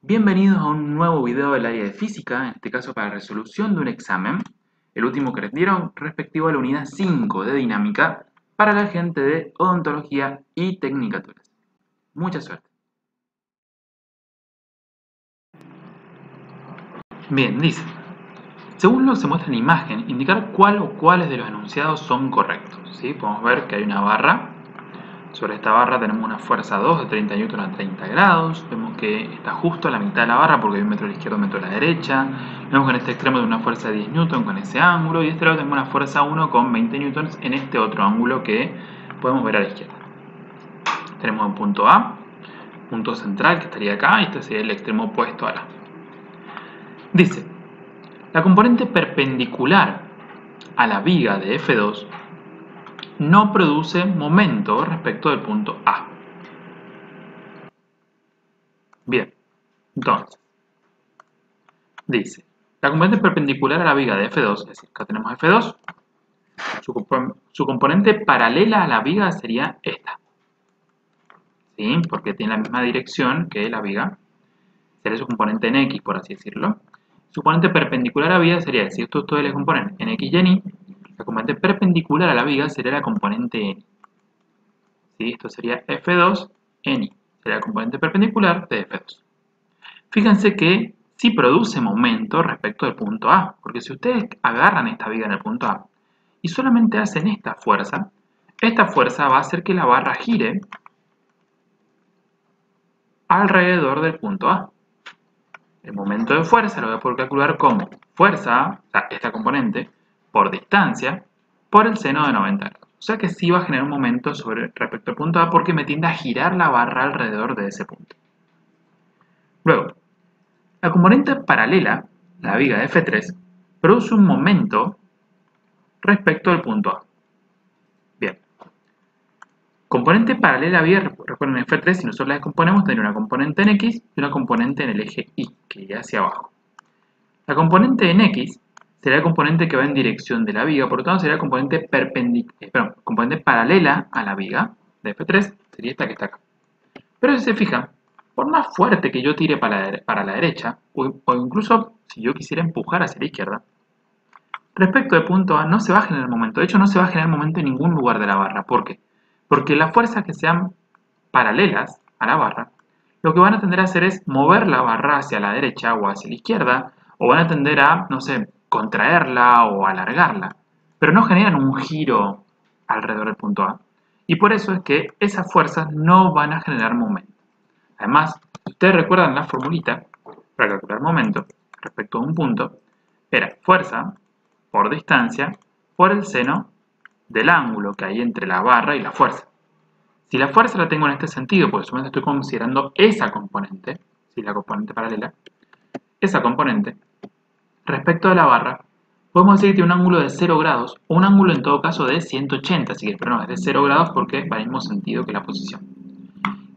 Bienvenidos a un nuevo video del área de física, en este caso para resolución de un examen, el último que rendieron respectivo a la unidad 5 de dinámica para la gente de odontología y tecnicaturas. Mucha suerte. Bien, dice, según lo que se muestra en la imagen, indicar cuál o cuáles de los enunciados son correctos. ¿Sí? Podemos ver que hay una barra. Sobre esta barra tenemos una fuerza 2 de 30 N a 30 grados. Vemos que está justo a la mitad de la barra porque hay un metro a la izquierda y un metro a la derecha. Vemos que en este extremo tenemos una fuerza de 10 N con ese ángulo. Y de este lado tenemos una fuerza 1 con 20 N en este otro ángulo que podemos ver a la izquierda. Tenemos un punto A, punto central que estaría acá. Y este sería el extremo opuesto a la. Dice, la componente perpendicular a la viga de F2 no produce momento respecto del punto A. Bien, entonces, dice, la componente perpendicular a la viga de F2, es decir, acá tenemos F2, su componente paralela a la viga sería esta. ¿Sí? Porque tiene la misma dirección que la viga, sería su componente en X, por así decirlo. Su componente perpendicular a la viga sería, si esto ustedes le componen en X y en Y, la componente perpendicular a la viga sería la componente en Y. ¿Sí? Esto sería F2 en Y, sería la componente perpendicular de F2. Fíjense que sí produce momento respecto del punto A, porque si ustedes agarran esta viga en el punto A y solamente hacen esta fuerza va a hacer que la barra gire alrededor del punto A. El momento de fuerza lo voy a poder calcular como fuerza, o sea, esta componente, por distancia, por el seno de 90 grados. O sea que sí va a generar un momento respecto al punto A porque me tiende a girar la barra alrededor de ese punto. Luego, la componente paralela, la viga de F3, produce un momento respecto al punto A. Bien. Componente paralela a viga, recuerden en F3, si nosotros la descomponemos, tendría una componente en X y una componente en el eje Y, que iría hacia abajo. La componente en X será la componente que va en dirección de la viga, por lo tanto sería la componente, componente paralela a la viga de F3, sería esta que está acá. Pero si se fijan, por más fuerte que yo tire para la derecha, o incluso si yo quisiera empujar hacia la izquierda, respecto del punto A no se va a generar momento. De hecho, no se va a generar momento en ningún lugar de la barra. ¿Por qué? Porque las fuerzas que sean paralelas a la barra, lo que van a tender a hacer es mover la barra hacia la derecha o hacia la izquierda, o van a tender a, no sé, contraerla o alargarla, pero no generan un giro alrededor del punto A. Y por eso es que esas fuerzas no van a generar momento. Además, si ustedes recuerdan la formulita para calcular momento respecto a un punto, era fuerza por distancia por el seno del ángulo que hay entre la barra y la fuerza. Si la fuerza la tengo en este sentido, porque solamente estoy considerando esa componente, si la componente paralela, esa componente, respecto de la barra, podemos decir que tiene un ángulo de 0 grados, o un ángulo en todo caso de 180, así que pero no, es de 0 grados porque va al mismo sentido que la posición.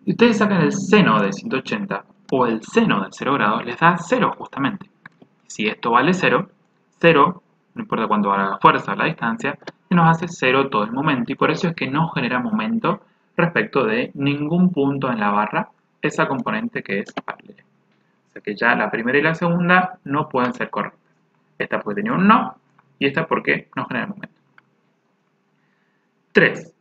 Si ustedes sacan el seno de 180 o el seno de 0 grados, les da 0 justamente. Si esto vale 0, 0, no importa cuánto valga la fuerza o la distancia, se nos hace 0 todo el momento y por eso es que no genera momento respecto de ningún punto en la barra esa componente que es paralela. O sea que ya la primera y la segunda no pueden ser correctas. Esta porque tenía un no y esta porque no genera momento. 3.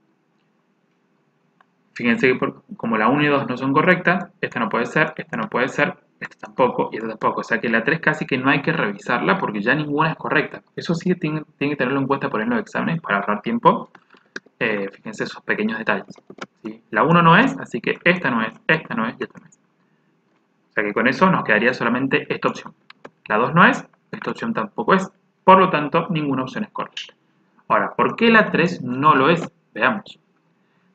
Fíjense que como la 1 y 2 no son correctas, esta no puede ser, esta no puede ser, esta tampoco y esta tampoco. O sea que la 3 casi que no hay que revisarla porque ya ninguna es correcta. Eso sí tienen que tenerlo en cuenta por en los exámenes para ahorrar tiempo. Fíjense esos pequeños detalles. ¿Sí? La 1 no es, así que esta no es, esta no es y esta no es. O sea que con eso nos quedaría solamente esta opción. La 2 no es, esta opción tampoco es. Por lo tanto, ninguna opción es correcta. Ahora, ¿por qué la 3 no lo es? Veamos.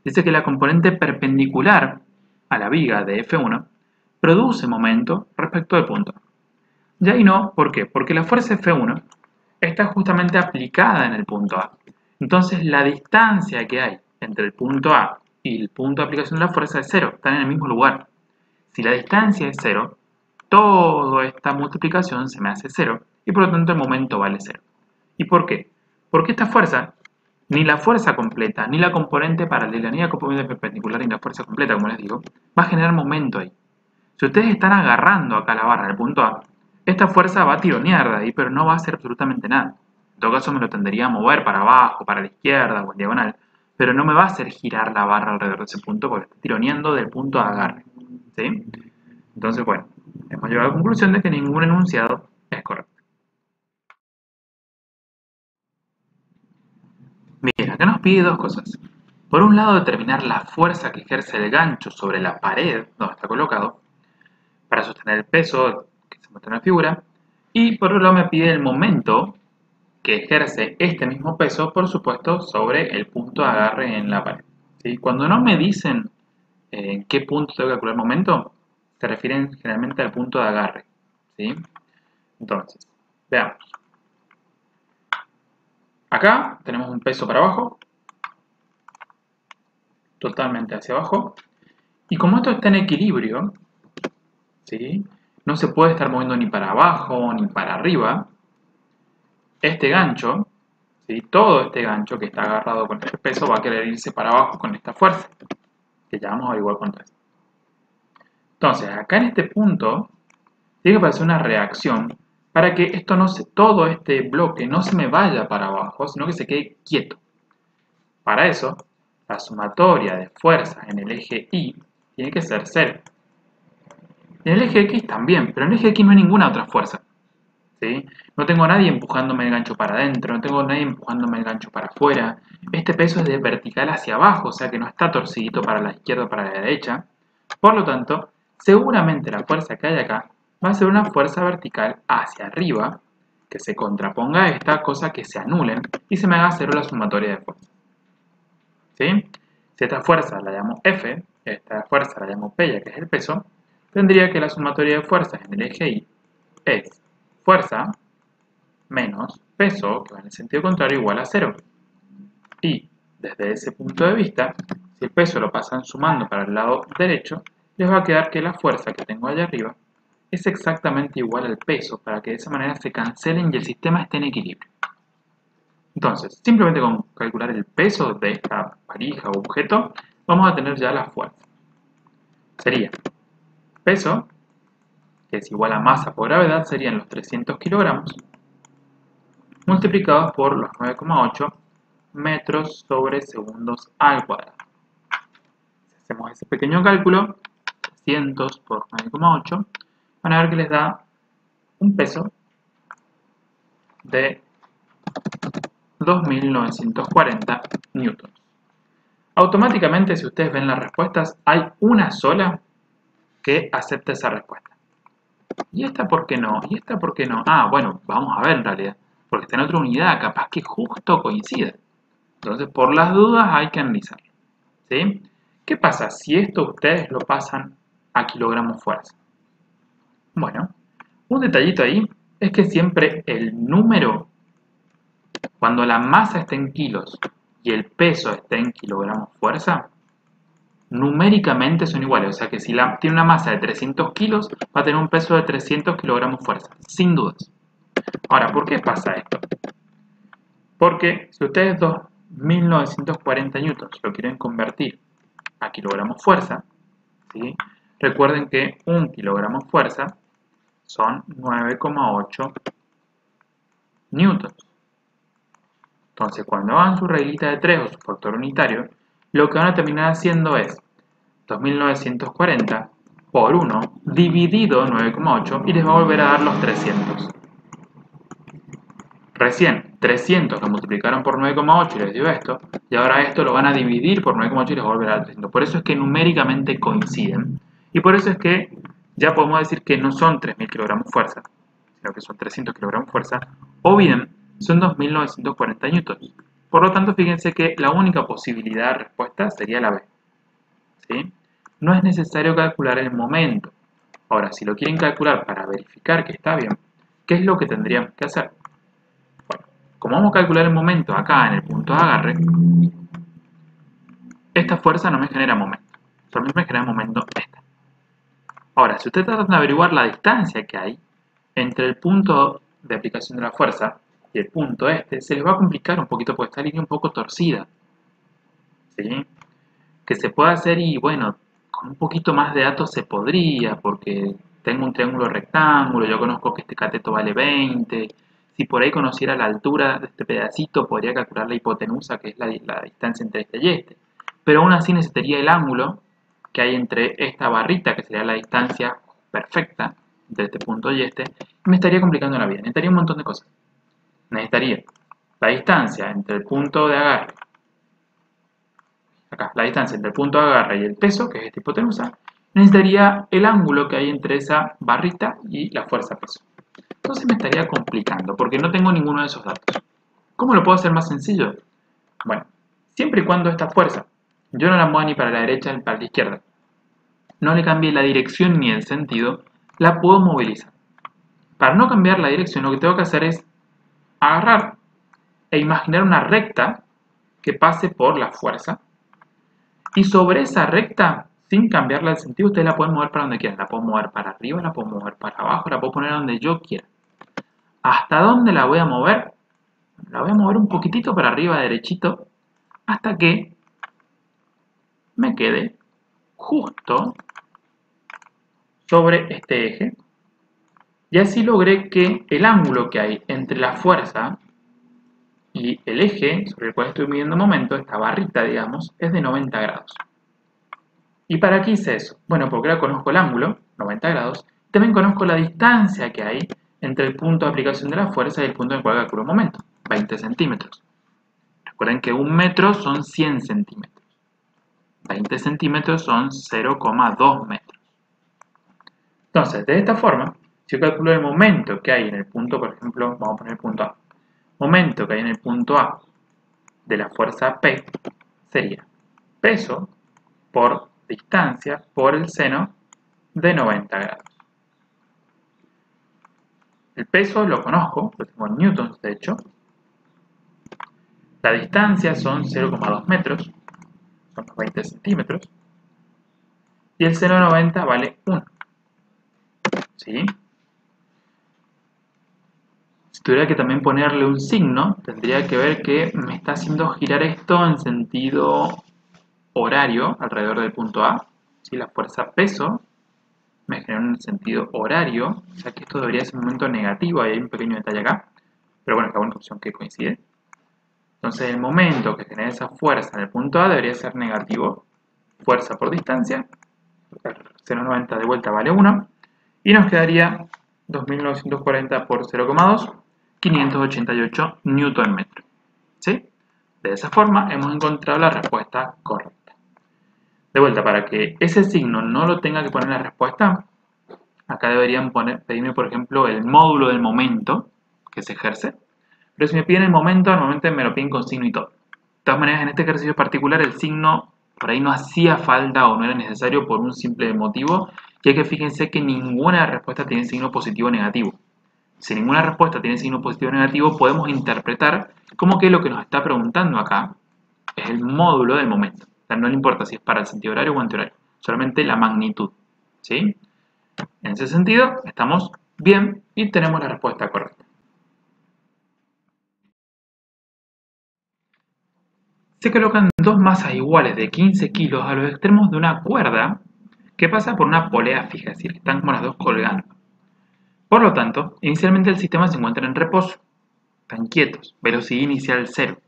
Dice que la componente perpendicular a la viga de F1 produce momento respecto del punto A. Y ahí no, ¿por qué? Porque la fuerza F1 está justamente aplicada en el punto A. Entonces la distancia que hay entre el punto A y el punto de aplicación de la fuerza es 0, están en el mismo lugar. Si la distancia es 0, toda esta multiplicación se me hace 0 y por lo tanto el momento vale 0. ¿Y por qué? Porque esta fuerza, ni la fuerza completa, ni la componente paralela, ni la componente perpendicular, ni la fuerza completa, como les digo, va a generar momento ahí. Si ustedes están agarrando acá la barra del punto A, esta fuerza va a tironear de ahí, pero no va a hacer absolutamente nada. En todo caso me lo tendría a mover para abajo, para la izquierda o en diagonal, pero no me va a hacer girar la barra alrededor de ese punto porque está tironeando del punto de agarre. ¿Sí? Entonces, bueno, hemos llegado a la conclusión de que ningún enunciado es correcto. Bien, acá nos pide dos cosas. Por un lado, determinar la fuerza que ejerce el gancho sobre la pared donde está colocado para sostener el peso que se muestra en la figura. Y por otro lado me pide el momento que ejerce este mismo peso, por supuesto, sobre el punto de agarre en la pared. ¿Sí? Cuando no me dicen en qué punto tengo que calcular el momento, se refieren generalmente al punto de agarre. ¿Sí? Entonces, veamos. Acá tenemos un peso para abajo, totalmente hacia abajo. Y como esto está en equilibrio, ¿sí? No se puede estar moviendo ni para abajo ni para arriba. Este gancho, ¿sí? Todo este gancho que está agarrado con este peso va a querer irse para abajo con esta fuerza, que ya vamos a averiguar cuánto es. Entonces, acá en este punto, tiene que aparecer una reacción para que esto no se, todo este bloque no se me vaya para abajo, sino que se quede quieto. Para eso, la sumatoria de fuerzas en el eje Y tiene que ser 0. En el eje X también, pero en el eje X no hay ninguna otra fuerza. ¿Sí? No tengo a nadie empujándome el gancho para adentro, no tengo a nadie empujándome el gancho para afuera. Este peso es de vertical hacia abajo, o sea que no está torcidito para la izquierda o para la derecha. Por lo tanto, seguramente la fuerza que hay acá va a ser una fuerza vertical hacia arriba, que se contraponga a esta, cosa que se anulen y se me haga 0 la sumatoria de fuerzas. ¿Sí? Si esta fuerza la llamo F, esta fuerza la llamo P, ya que es el peso, tendría que la sumatoria de fuerzas en el eje Y es fuerza menos peso, que va en el sentido contrario, igual a 0. Y desde ese punto de vista, si el peso lo pasan sumando para el lado derecho, les va a quedar que la fuerza que tengo allá arriba es exactamente igual al peso, para que de esa manera se cancelen y el sistema esté en equilibrio. Entonces, simplemente con calcular el peso de esta varija o objeto, vamos a tener ya la fuerza. Sería peso, que es igual a masa por gravedad, serían los 300 kilogramos, multiplicados por los 9,8 metros sobre segundos al cuadrado. Si hacemos ese pequeño cálculo, 300 por 9,8, van a ver que les da un peso de 2.940 newtons. Automáticamente, si ustedes ven las respuestas, hay una sola que acepta esa respuesta. ¿Y esta por qué no? ¿Y esta por qué no? Ah, bueno, vamos a ver en realidad. Porque está en otra unidad, capaz que justo coincide. Entonces, por las dudas hay que analizar. ¿Sí? ¿Qué pasa si esto ustedes lo pasan a kilogramos fuerza? Bueno, un detallito ahí es que siempre el número, cuando la masa está en kilos y el peso está en kilogramos fuerza, numéricamente son iguales. O sea que si tiene una masa de 300 kilos, va a tener un peso de 300 kilogramos fuerza, sin dudas. Ahora, ¿por qué pasa esto? Porque si ustedes 2.940 newtons lo quieren convertir a kilogramos fuerza, ¿sí? Recuerden que 1 kilogramo fuerza son 9,8 newtons. Entonces, cuando hagan su reglita de 3 o su factor unitario, lo que van a terminar haciendo es 2.940 por 1 dividido 9,8 y les va a volver a dar los 300. Recién 300 lo multiplicaron por 9,8 y les dio esto, y ahora esto lo van a dividir por 9,8 y les va a volver a dar 300. Por eso es que numéricamente coinciden, y por eso es que ya podemos decir que no son 3.000 kilogramos fuerza, sino que son 300 kilogramos fuerza, o bien son 2.940 newtons. Por lo tanto, fíjense que la única posibilidad de respuesta sería la B. ¿Sí? No es necesario calcular el momento. Ahora, si lo quieren calcular para verificar que está bien, ¿qué es lo que tendríamos que hacer? Bueno, como vamos a calcular el momento acá en el punto de agarre, esta fuerza no me genera momento, solamente me genera momento esta. Ahora, si ustedes tratan de averiguar la distancia que hay entre el punto de aplicación de la fuerza y el punto este, se les va a complicar un poquito porque esta línea un poco torcida. ¿Sí? Que se puede hacer y bueno, con un poquito más de datos se podría, porque tengo un triángulo rectángulo, yo conozco que este cateto vale 20. Si por ahí conociera la altura de este pedacito, podría calcular la hipotenusa, que es la distancia entre este y este. Pero aún así necesitaría el ángulo que hay entre esta barrita, que sería la distancia perfecta de este punto y este, y me estaría complicando la vida. Necesitaría un montón de cosas. Necesitaría la distancia entre el punto de agarre, acá, la distancia entre el punto de agarre y el peso, que es esta hipotenusa. Necesitaría el ángulo que hay entre esa barrita y la fuerza peso. Entonces me estaría complicando, porque no tengo ninguno de esos datos. ¿Cómo lo puedo hacer más sencillo? Bueno, siempre y cuando esta fuerza yo no la mueva ni para la derecha ni para la izquierda, no le cambie la dirección ni el sentido, la puedo movilizar. Para no cambiar la dirección, lo que tengo que hacer es agarrar e imaginar una recta que pase por la fuerza. Y sobre esa recta, sin cambiarle el sentido, ustedes la pueden mover para donde quieran. La puedo mover para arriba, la puedo mover para abajo, la puedo poner donde yo quiera. ¿Hasta dónde la voy a mover? La voy a mover un poquitito para arriba, derechito, hasta que me quede justo sobre este eje. Y así logré que el ángulo que hay entre la fuerza y el eje sobre el cual estoy midiendo momento, esta barrita, digamos, es de 90 grados. ¿Y para qué hice eso? Bueno, porque ahora conozco el ángulo, 90 grados, también conozco la distancia que hay entre el punto de aplicación de la fuerza y el punto en el cual calculo el momento, 20 centímetros. Recuerden que un metro son 100 centímetros. 20 centímetros son 0,2 metros. Entonces, de esta forma, si yo calculo el momento que hay en el punto, por ejemplo, vamos a poner el punto A. Momento que hay en el punto A de la fuerza P sería peso por distancia por el seno de 90 grados. El peso lo conozco, lo tengo en newtons de hecho. La distancia son 0,2 metros, son 20 centímetros. Y el seno de 90 vale 1. ¿Sí? Si tuviera que también ponerle un signo, tendría que ver que me está haciendo girar esto en sentido horario alrededor del punto A. ¿Sí? La fuerza peso me genera un sentido horario, o sea que esto debería ser un momento negativo, ahí hay un pequeño detalle acá, pero bueno, es la única opción que coincide. Entonces el momento que genera esa fuerza en el punto A debería ser negativo, fuerza por distancia, 0,90 de vuelta vale 1, y nos quedaría 2940 por 0,2, 588 newton metro. ¿Sí? De esa forma hemos encontrado la respuesta correcta. De vuelta, para que ese signo no lo tenga que poner en la respuesta, acá deberían pedirme, por ejemplo, el módulo del momento que se ejerce. Pero si me piden el momento, normalmente me lo piden con signo y todo. De todas maneras, en este ejercicio particular, el signo por ahí no hacía falta o no era necesario por un simple motivo, ya que fíjense que ninguna respuesta tiene signo positivo o negativo. Si ninguna respuesta tiene signo positivo o negativo, podemos interpretar como que lo que nos está preguntando acá es el módulo del momento. O sea, no le importa si es para el sentido horario o antihorario, solamente la magnitud. ¿Sí? En ese sentido, estamos bien y tenemos la respuesta correcta. Se colocan dos masas iguales de 15 kilos a los extremos de una cuerda que pasa por una polea fija, es decir, están como las dos colgando. Por lo tanto, inicialmente el sistema se encuentra en reposo, están quietos, velocidad inicial 0.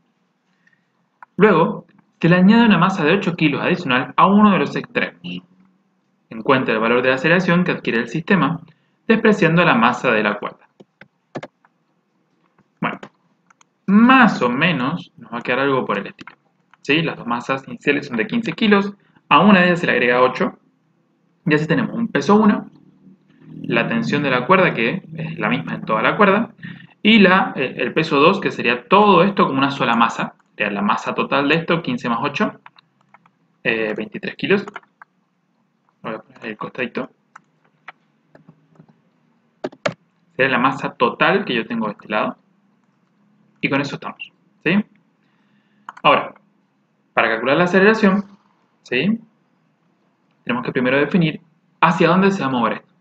Luego, se le añade una masa de 8 kilos adicional a uno de los extremos. Encuentra el valor de la aceleración que adquiere el sistema, despreciando la masa de la cuerda. Bueno, más o menos nos va a quedar algo por el estilo. ¿Sí? Las dos masas iniciales son de 15 kilos, a una de ellas se le agrega 8, y así tenemos un peso 1, la tensión de la cuerda, que es la misma en toda la cuerda, y el peso 2, que sería todo esto como una sola masa. La masa total de esto, 15 más 8, 23 kilos. Voy a poner el costadito. Sería la masa total que yo tengo de este lado. Y con eso estamos. ¿Sí? Ahora, para calcular la aceleración, ¿sí? Tenemos que primero definir hacia dónde se va a mover esto.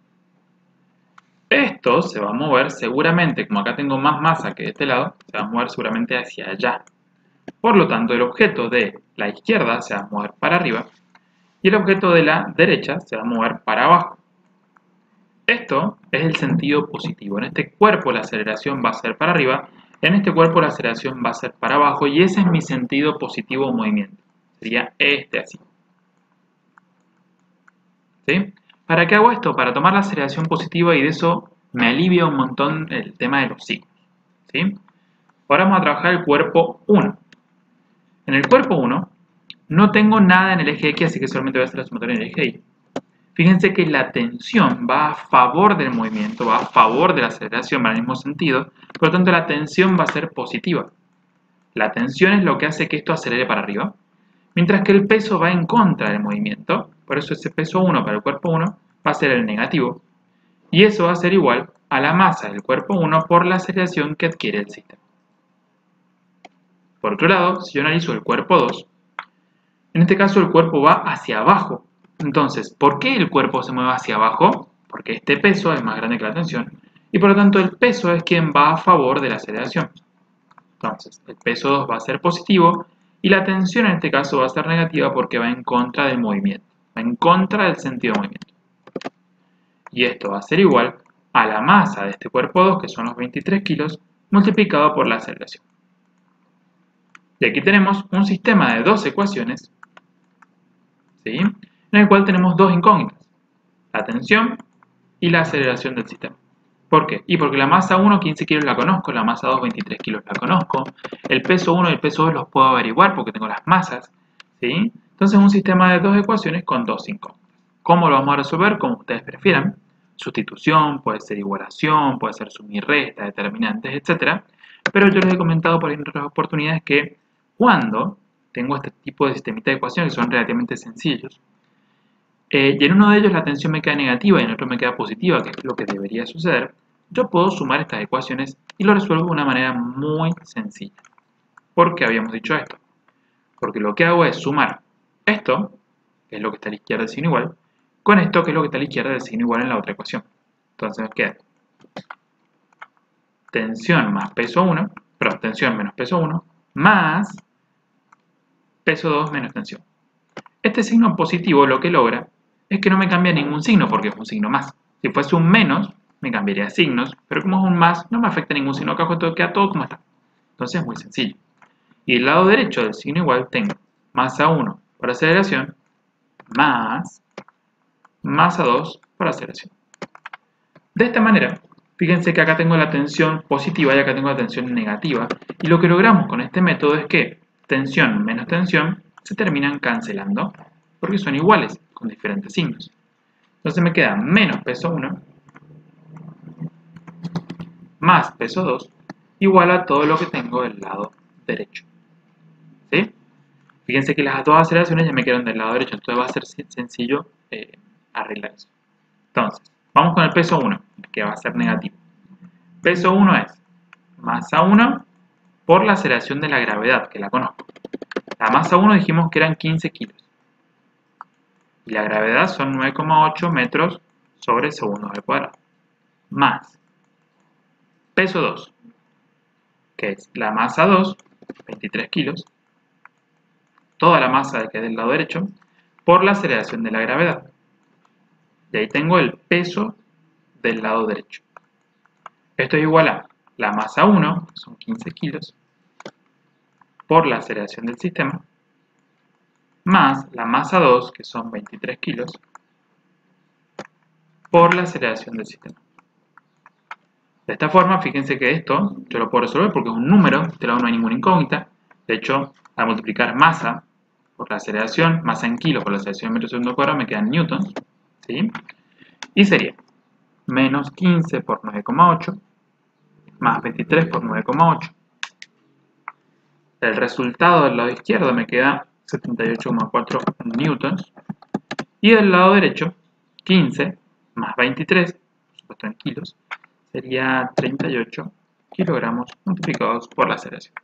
Esto se va a mover seguramente, como acá tengo más masa que de este lado, se va a mover seguramente hacia allá. Por lo tanto, el objeto de la izquierda se va a mover para arriba y el objeto de la derecha se va a mover para abajo. Esto es el sentido positivo. En este cuerpo la aceleración va a ser para arriba, en este cuerpo la aceleración va a ser para abajo y ese es mi sentido positivo de movimiento. Sería este así. ¿Sí? ¿Para qué hago esto? Para tomar la aceleración positiva y de eso me alivia un montón el tema de los signos. ¿Sí? Ahora vamos a trabajar el cuerpo 1. En el cuerpo 1 no tengo nada en el eje X, así que solamente voy a hacer la sumatoria en el eje Y. Fíjense que la tensión va a favor del movimiento, va a favor de la aceleración, va en el mismo sentido, por lo tanto la tensión va a ser positiva. La tensión es lo que hace que esto acelere para arriba, mientras que el peso va en contra del movimiento, por eso ese peso 1 para el cuerpo 1 va a ser el negativo, y eso va a ser igual a la masa del cuerpo 1 por la aceleración que adquiere el sistema. Por otro lado, si yo analizo el cuerpo 2, en este caso el cuerpo va hacia abajo. Entonces, ¿por qué el cuerpo se mueve hacia abajo? Porque este peso es más grande que la tensión, y por lo tanto el peso es quien va a favor de la aceleración. Entonces, el peso 2 va a ser positivo, y la tensión en este caso va a ser negativa porque va en contra del movimiento, va en contra del sentido de movimiento. Y esto va a ser igual a la masa de este cuerpo 2, que son los 23 kilos, multiplicado por la aceleración. Y aquí tenemos un sistema de dos ecuaciones, ¿sí?, en el cual tenemos dos incógnitas, la tensión y la aceleración del sistema. ¿Por qué? Y porque la masa 1, 15 kilos la conozco, la masa 2, 23 kilos la conozco, el peso 1 y el peso 2 los puedo averiguar porque tengo las masas, ¿sí? Entonces es un sistema de dos ecuaciones con dos incógnitas. ¿Cómo lo vamos a resolver? Como ustedes prefieran. Sustitución, puede ser igualación, puede ser suma y resta, determinantes, etc. Pero yo les he comentado por ahí en otras oportunidades que cuando tengo este tipo de sistemita de ecuaciones que son relativamente sencillos, y en uno de ellos la tensión me queda negativa y en otro me queda positiva, que es lo que debería suceder, yo puedo sumar estas ecuaciones y lo resuelvo de una manera muy sencilla. ¿Por qué habíamos dicho esto? Porque lo que hago es sumar esto, que es lo que está a la izquierda del signo igual, con esto, que es lo que está a la izquierda del signo igual en la otra ecuación. Entonces nos queda tensión más peso 1, perdón, tensión menos peso 1, más peso 2 menos tensión. Este signo positivo lo que logra es que no me cambia ningún signo porque es un signo más. Si fuese un menos, me cambiaría signos, pero como es un más, no me afecta ningún signo, acá queda todo como está. Entonces es muy sencillo. Y del lado derecho del signo igual tengo masa 1 por aceleración más masa 2 por aceleración. De esta manera, fíjense que acá tengo la tensión positiva y acá tengo la tensión negativa. Y lo que logramos con este método es que tensión menos tensión se terminan cancelando porque son iguales con diferentes signos. Entonces me queda menos peso 1 más peso 2 igual a todo lo que tengo del lado derecho. ¿Sí? Fíjense que las dos aceleraciones ya me quedaron del lado derecho, entonces va a ser sencillo arreglar eso. Entonces, vamos con el peso 1, que va a ser negativo. Peso 1 es masa 1 por la aceleración de la gravedad, que la conozco. La masa 1 dijimos que eran 15 kilos. Y la gravedad son 9,8 metros sobre segundo al cuadrado. Más peso 2, que es la masa 2, 23 kilos, toda la masa que es del lado derecho, por la aceleración de la gravedad. Y ahí tengo el peso del lado derecho. Esto es igual a la masa 1, que son 15 kilos, por la aceleración del sistema, más la masa 2, que son 23 kilos, por la aceleración del sistema. De esta forma, fíjense que esto yo lo puedo resolver porque es un número, de este lado no hay ninguna incógnita. De hecho, al multiplicar masa por la aceleración, masa en kilos por la aceleración en metros segundo al cuadrado, me quedan newtons, ¿sí? Y sería menos 15 por 9,8 más 23 por 9,8. El resultado del lado izquierdo me queda 78,4 newtons. Y del lado derecho, 15 más 23, por supuesto en kilos, sería 38 kilogramos multiplicados por la aceleración.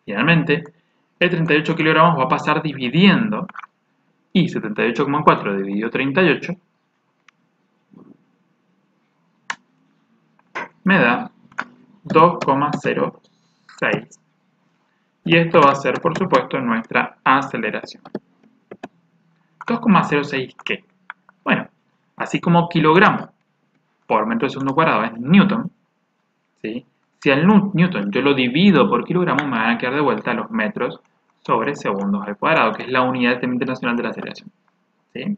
Finalmente, el 38 kilogramos va a pasar dividiendo, y 78,4 dividido 38 me da 2,06. Y esto va a ser, por supuesto, nuestra aceleración. 2,06 ¿qué? Bueno, así como kilogramo por metro de segundo cuadrado es newton, ¿sí? Si al newton yo lo divido por kilogramo, me van a quedar de vuelta los metros sobre segundos al cuadrado, que es la unidad del tema internacional de la aceleración, ¿sí?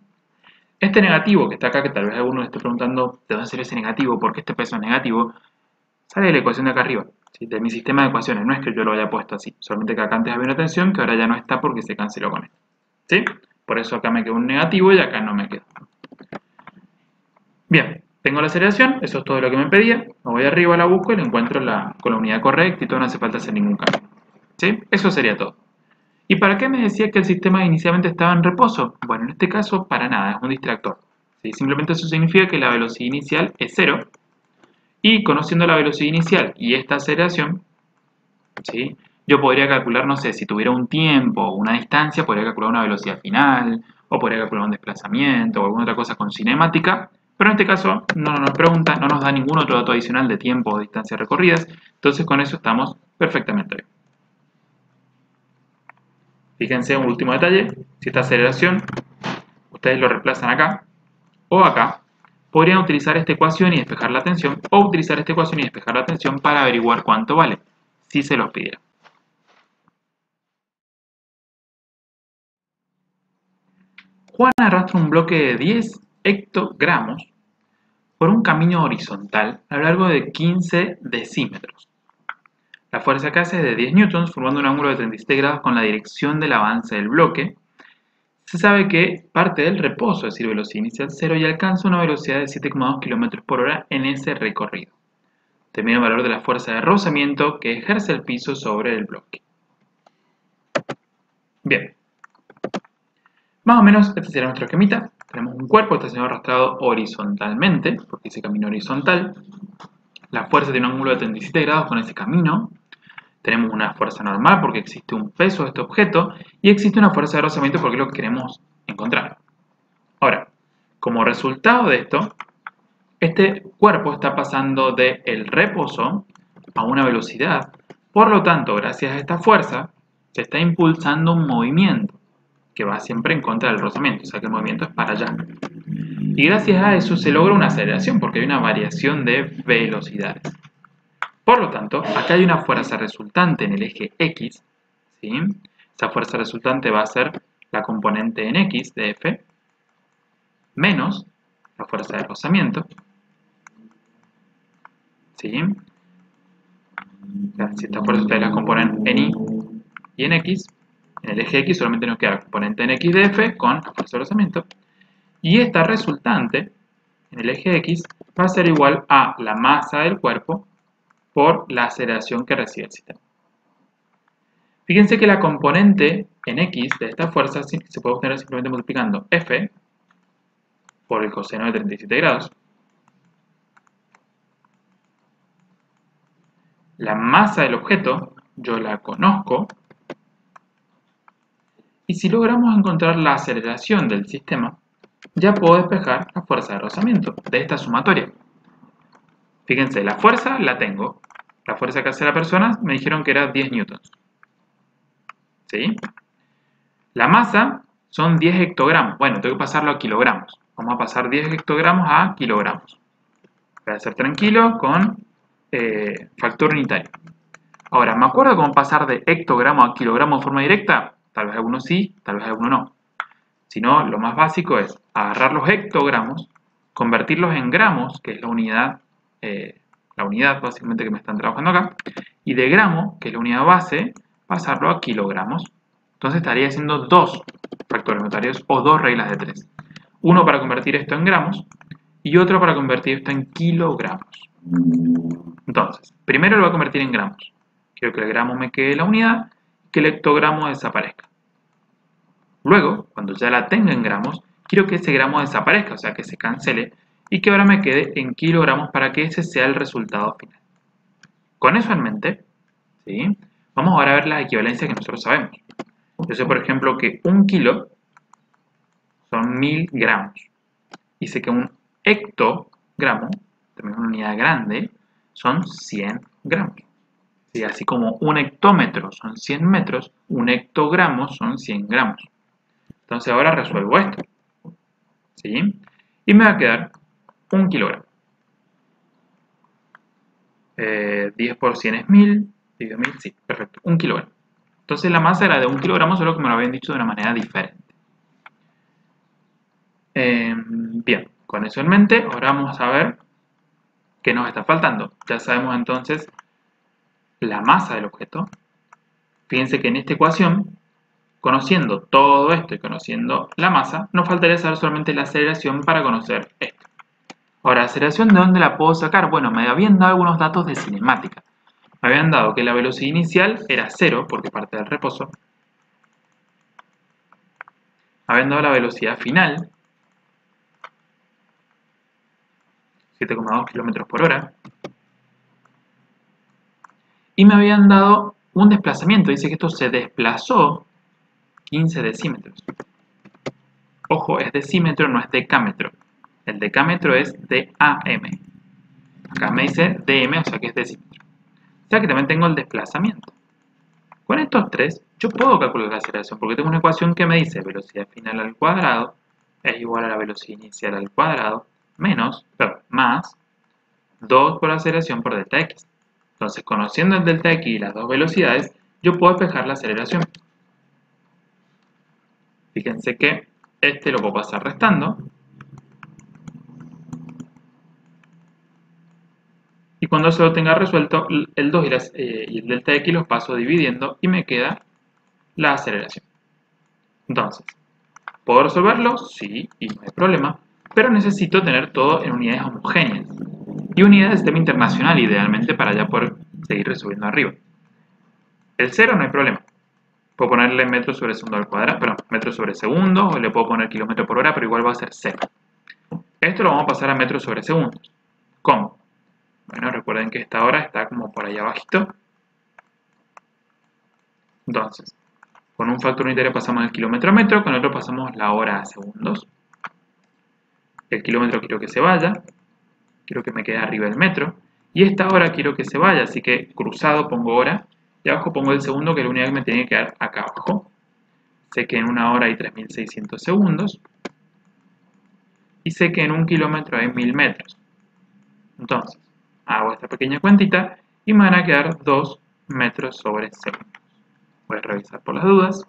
Este negativo que está acá, que tal vez alguno esté preguntando de dónde salió ese negativo, por qué este peso es negativo, sale de la ecuación de acá arriba, ¿sí? De mi sistema de ecuaciones. No es que yo lo haya puesto así, solamente que acá antes había una tensión que ahora ya no está porque se canceló con esto, ¿sí? Por eso acá me quedó un negativo y acá no me quedó. Bien, tengo la aceleración, eso es todo lo que me pedía. Me voy arriba, la busco y la encuentro con la unidad correcta y todo, no hace falta hacer ningún cambio, ¿sí? Eso sería todo. ¿Y para qué me decía que el sistema inicialmente estaba en reposo? Bueno, en este caso, para nada, es un distractor, ¿sí? Simplemente eso significa que la velocidad inicial es 0. Y conociendo la velocidad inicial y esta aceleración, ¿sí? Yo podría calcular, no sé, si tuviera un tiempo o una distancia, podría calcular una velocidad final, o podría calcular un desplazamiento o alguna otra cosa con cinemática, pero en este caso no nos pregunta, no nos da ningún otro dato adicional de tiempo o distancias recorridas, entonces con eso estamos perfectamente bien. Fíjense un último detalle, si esta aceleración ustedes lo reemplazan acá o acá, podrían utilizar esta ecuación y despejar la tensión, o utilizar esta ecuación y despejar la tensión para averiguar cuánto vale, si se los pidiera. Juan arrastra un bloque de 10 hectogramos por un camino horizontal a lo largo de 15 decímetros. La fuerza que hace es de 10 newtons, formando un ángulo de 37 grados con la dirección del avance del bloque. Se sabe que parte del reposo, es decir, velocidad inicial 0, y alcanza una velocidad de 7,2 km por hora en ese recorrido. Determina el valor de la fuerza de rozamiento que ejerce el piso sobre el bloque. Bien, más o menos este será nuestro esquemita. Tenemos un cuerpo que está siendo arrastrado horizontalmente, porque dice camino horizontal. La fuerza tiene un ángulo de 37 grados con ese camino. Tenemos una fuerza normal porque existe un peso de este objeto y existe una fuerza de rozamiento porque es lo que queremos encontrar. Ahora, como resultado de esto, este cuerpo está pasando del reposo a una velocidad. Por lo tanto, gracias a esta fuerza, se está impulsando un movimiento que va siempre en contra del rozamiento, o sea que el movimiento es para allá. Y gracias a eso se logra una aceleración porque hay una variación de velocidades. Por lo tanto, acá hay una fuerza resultante en el eje X, ¿sí? Esa fuerza resultante va a ser la componente en X de F menos la fuerza de rozamiento, ¿sí? Si esta fuerza ustedes la componen en Y y en X, en el eje X solamente nos queda la componente en X de F con la fuerza de rozamiento. Y esta resultante en el eje X va a ser igual a la masa del cuerpo por la aceleración que recibe el sistema. Fíjense que la componente en X de esta fuerza se puede obtener simplemente multiplicando F por el coseno de 37 grados. La masa del objeto yo la conozco. Y si logramos encontrar la aceleración del sistema, ya puedo despejar la fuerza de rozamiento de esta sumatoria. Fíjense, la fuerza la tengo. La fuerza que hace la persona me dijeron que era 10 newtons. ¿Sí? La masa son 10 hectogramos. Bueno, tengo que pasarlo a kilogramos. Vamos a pasar 10 hectogramos a kilogramos. Voy a ser tranquilo con factor unitario. Ahora, ¿me acuerdo cómo pasar de hectogramo a kilogramo de forma directa? Tal vez alguno sí, tal vez alguno no. Si no, lo más básico es agarrar los hectogramos, convertirlos en gramos, que es la unidad básicamente que me están trabajando acá, y de gramo, que es la unidad base, pasarlo a kilogramos. Entonces estaría haciendo dos factores unitarios o dos reglas de 3. Uno para convertir esto en gramos y otro para convertir esto en kilogramos. Entonces, primero lo voy a convertir en gramos. Quiero que el gramo me quede la unidad y que el hectogramo desaparezca. Luego, cuando ya la tenga en gramos, quiero que ese gramo desaparezca, o sea que se cancele, y que ahora me quede en kilogramos para que ese sea el resultado final. Con eso en mente, ¿sí? Vamos ahora a ver las equivalencias que nosotros sabemos. Yo sé, por ejemplo, que 1 kilo son 1000 gramos. Y sé que un hectogramo, también una unidad grande, son 100 gramos. ¿Sí? Así como un hectómetro son 100 metros, un hectogramo son 100 gramos. Entonces ahora resuelvo esto, ¿sí? Y me va a quedar 1 kilogramo. 10 por 100 es 1000, dividido 1000, sí, perfecto, 1 kilogramo. Entonces la masa era de 1 kilogramo, solo que me lo habían dicho de una manera diferente. Bien, con eso en mente, ahora vamos a ver qué nos está faltando. Ya sabemos entonces la masa del objeto. Fíjense que en esta ecuación, conociendo todo esto y conociendo la masa, nos faltaría saber solamente la aceleración para conocer esto. Ahora, ¿aceleración de dónde la puedo sacar? Bueno, me habían dado algunos datos de cinemática. Me habían dado que la velocidad inicial era 0, porque parte del reposo. Me habían dado la velocidad final, 7,2 km por hora. Y me habían dado un desplazamiento. Dice que esto se desplazó 15 decímetros. Ojo, es decímetro, no es decámetro. El decámetro es DAM. Acá me dice DM, o sea que es decímetro. O sea que también tengo el desplazamiento. Con estos tres, yo puedo calcular la aceleración, porque tengo una ecuación que me dice velocidad final al cuadrado es igual a la velocidad inicial al cuadrado más 2 por aceleración por delta x. Entonces, conociendo el delta x y las dos velocidades, yo puedo despejar la aceleración. Fíjense que este lo puedo pasar restando. Y cuando se lo tenga resuelto, el 2 y el delta x los paso dividiendo y me queda la aceleración. Entonces, ¿puedo resolverlo? Sí, y no hay problema. Pero necesito tener todo en unidades homogéneas. Y unidades de sistema internacional, idealmente, para ya poder seguir resolviendo arriba. El 0 no hay problema. Puedo ponerle metros sobre segundo al cuadrado, perdón, metros sobre segundo, o le puedo poner kilómetro por hora, pero igual va a ser 0. Esto lo vamos a pasar a metros sobre segundos. ¿Cómo? Bueno, recuerden que esta hora está como por ahí abajito. Entonces, con un factor unitario pasamos el kilómetro a metro, con el otro pasamos la hora a segundos. El kilómetro quiero que se vaya, quiero que me quede arriba el metro, y esta hora quiero que se vaya, así que cruzado pongo hora, y abajo pongo el segundo, que es la unidad que me tiene que quedar acá abajo. Sé que en una hora hay 3600 segundos, y sé que en un kilómetro hay 1000 metros. Entonces, hago esta pequeña cuentita, y me van a quedar 2 metros sobre segundos. Voy a revisar por las dudas.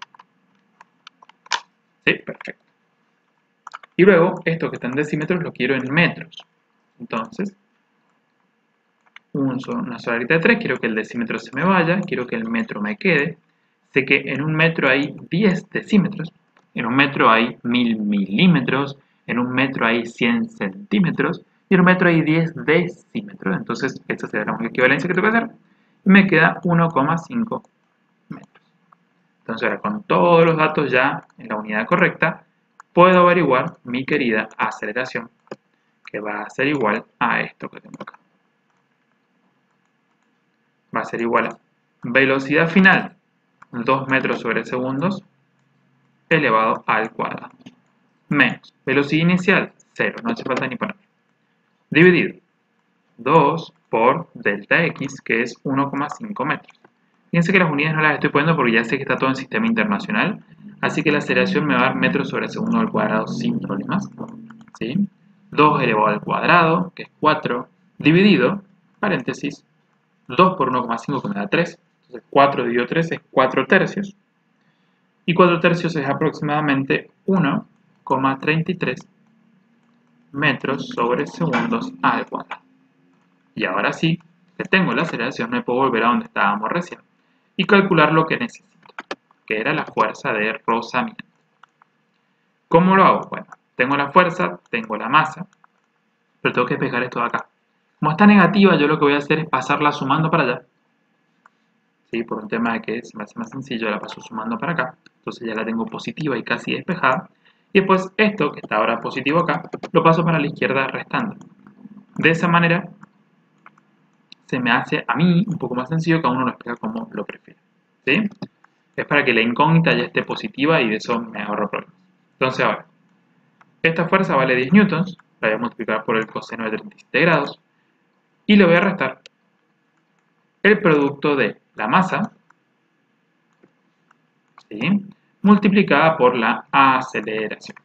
Sí, perfecto. Y luego, esto que está en decímetros lo quiero en metros. Entonces, una sola letra de 3, quiero que el decímetro se me vaya, quiero que el metro me quede. Sé que en un metro hay 10 decímetros, en un metro hay 1000 milímetros, en un metro hay 100 centímetros, y en un metro hay 10 decímetros. Entonces, esta será la única equivalencia que tengo que hacer. Y me queda 1,5 metros. Entonces, ahora con todos los datos ya en la unidad correcta, puedo averiguar mi querida aceleración, que va a ser igual a esto que tengo acá. Va a ser igual a velocidad final, 2 metros sobre segundos, elevado al cuadrado. Menos velocidad inicial, 0, no hace falta ni poner. Dividido 2 por delta x, que es 1,5 metros. Fíjense que las unidades no las estoy poniendo porque ya sé que está todo en sistema internacional, así que la aceleración me va a dar metros sobre segundo al cuadrado sin problemas. ¿Sí? 2 elevado al cuadrado, que es 4, dividido, paréntesis, 2 por 1,5 que me da 3. Entonces 4 dividido 3 es 4 tercios. Y 4 tercios es aproximadamente 1,33 metros sobre segundos al cuadrado. Y ahora sí, que tengo la aceleración, me puedo volver a donde estábamos recién y calcular lo que necesito, que era la fuerza de rozamiento. ¿Cómo lo hago? Bueno, tengo la fuerza, tengo la masa, pero tengo que despejar esto de acá. Como está negativa, yo lo que voy a hacer es pasarla sumando para allá. ¿Sí? Por un tema de que se me hace más sencillo, la paso sumando para acá. Entonces ya la tengo positiva y casi despejada. Y después esto, que está ahora positivo acá, lo paso para la izquierda restando. De esa manera, se me hace a mí un poco más sencillo, cada uno lo explica como lo prefiere. ¿Sí? Es para que la incógnita ya esté positiva y de eso me ahorro problemas. Entonces ahora, esta fuerza vale 10 newtons, la voy a multiplicar por el coseno de 37 grados y le voy a restar el producto de la masa, ¿sí?, multiplicada por la aceleración.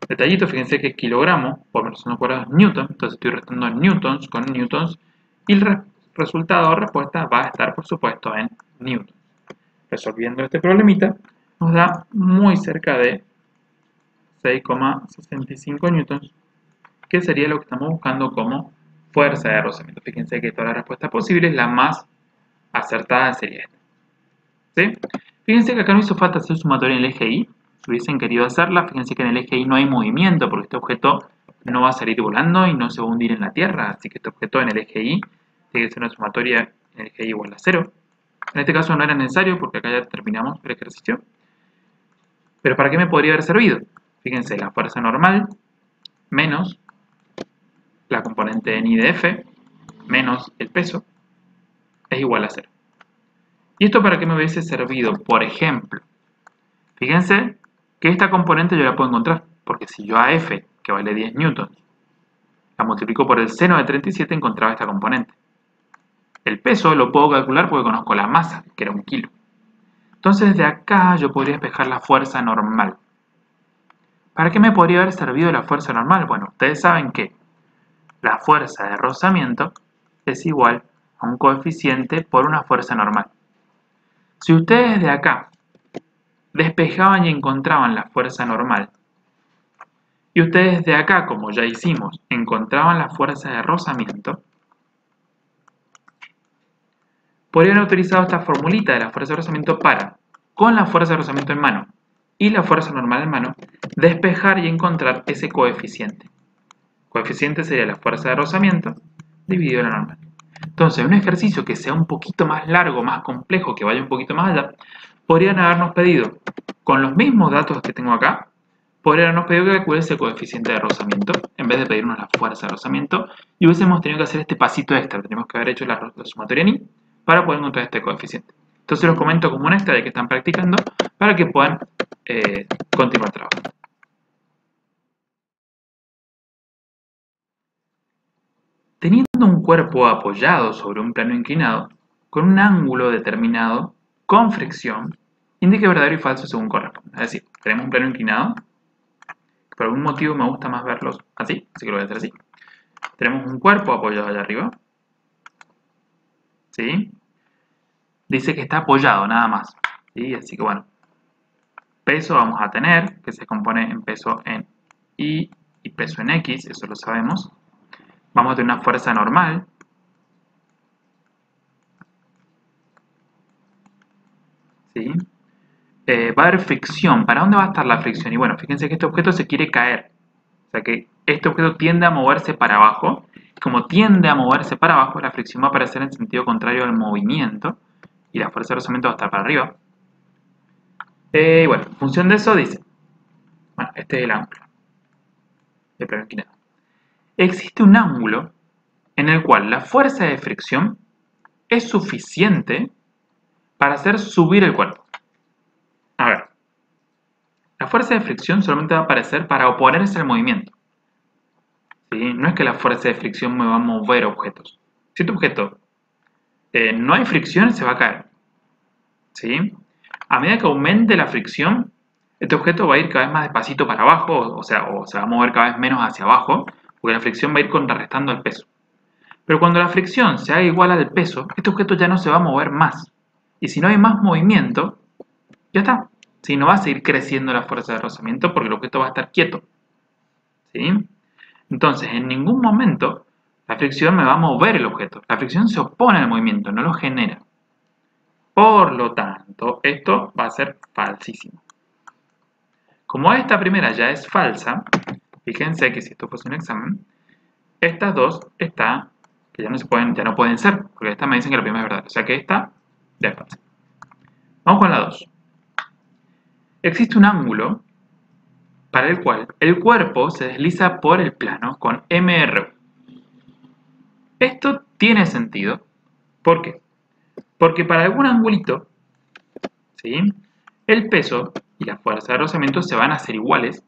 Detallito, fíjense que kilogramo por metro segundo cuadrado es newton, entonces estoy restando newtons con newtons y el resultado o respuesta va a estar, por supuesto, en newtons. Resolviendo este problemita, nos da muy cerca de 6,65 newtons, que sería lo que estamos buscando como fuerza de rozamiento. Fíjense que todas las respuestas posibles, la más acertada sería esta. ¿Sí? Fíjense que acá no hizo falta hacer sumatoria en el eje Y. Si hubiesen querido hacerla, fíjense que en el eje Y no hay movimiento, porque este objeto no va a salir volando y no se va a hundir en la Tierra. Así que este objeto en el eje Y tiene que ser una sumatoria en el eje Y igual a 0. En este caso no era necesario, porque acá ya terminamos el ejercicio. Pero ¿para qué me podría haber servido? Fíjense, la fuerza normal menos la componente Ni de F menos el peso es igual a 0. ¿Y esto para qué me hubiese servido? Por ejemplo, fíjense que esta componente yo la puedo encontrar, porque si yo a F, que vale 10 newtons, la multiplico por el seno de 37, encontraba esta componente. El peso lo puedo calcular porque conozco la masa, que era 1 kilo. Entonces de acá yo podría despejar la fuerza normal. ¿Para qué me podría haber servido la fuerza normal? Bueno, ustedes saben que la fuerza de rozamiento es igual a un coeficiente por una fuerza normal. Si ustedes de acá despejaban y encontraban la fuerza normal, y ustedes de acá, como ya hicimos, encontraban la fuerza de rozamiento, podrían haber utilizado esta formulita de la fuerza de rozamiento para, con la fuerza de rozamiento en mano y la fuerza normal en mano, despejar y encontrar ese coeficiente. Coeficiente sería la fuerza de rozamiento dividido la normal. Entonces, un ejercicio que sea un poquito más largo, más complejo, que vaya un poquito más allá, podrían habernos pedido, con los mismos datos que tengo acá, podrían habernos pedido que calcule ese coeficiente de rozamiento, en vez de pedirnos la fuerza de rozamiento, y hubiésemos tenido que hacer este pasito extra, tenemos que haber hecho la sumatoria Ni para poder encontrar este coeficiente. Entonces los comento como un extra de que están practicando para que puedan continuar trabajando. Teniendo un cuerpo apoyado sobre un plano inclinado, con un ángulo determinado, con fricción, indique verdadero y falso según corresponde. Es decir, tenemos un plano inclinado, por algún motivo me gusta más verlos así que lo voy a hacer así. Tenemos un cuerpo apoyado allá arriba, ¿sí? Dice que está apoyado, nada más, ¿sí? Así que bueno, peso vamos a tener, que se compone en peso en Y y peso en X, eso lo sabemos. Vamos a tener una fuerza normal, ¿sí? Va a haber fricción. ¿Para dónde va a estar la fricción? Y bueno, fíjense que este objeto se quiere caer. O sea que este objeto tiende a moverse para abajo. Como tiende a moverse para abajo, la fricción va a aparecer en sentido contrario al movimiento. Y la fuerza de rozamiento va a estar para arriba. Y bueno, en función de eso dice, bueno, este es el ángulo de plano inclinado. Existe un ángulo en el cual la fuerza de fricción es suficiente para hacer subir el cuerpo. A ver, la fuerza de fricción solamente va a aparecer para oponerse al movimiento. ¿Sí? No es que la fuerza de fricción me va a mover objetos. Si este objeto no hay fricción, se va a caer. ¿Sí? A medida que aumente la fricción, este objeto va a ir cada vez más despacito para abajo, o se va a mover cada vez menos hacia abajo, porque la fricción va a ir contrarrestando el peso. Pero cuando la fricción se haga igual al peso, este objeto ya no se va a mover más. Y si no hay más movimiento, ya está. ¿Sí? No va a seguir creciendo la fuerza de rozamiento porque el objeto va a estar quieto. ¿Sí? Entonces, en ningún momento la fricción me va a mover el objeto. La fricción se opone al movimiento, no lo genera. Por lo tanto, esto va a ser falsísimo. Como esta primera ya es falsa, fíjense que si esto fuese un examen, estas dos está que ya no pueden ser, porque esta me dicen que la primera es verdad. O sea que esta ya es falsa. Vamos con la 2. Existe un ángulo para el cual el cuerpo se desliza por el plano con MR. Esto tiene sentido. ¿Por qué? Porque para algún angulito, ¿sí?, el peso y la fuerza de rozamiento se van a hacer iguales.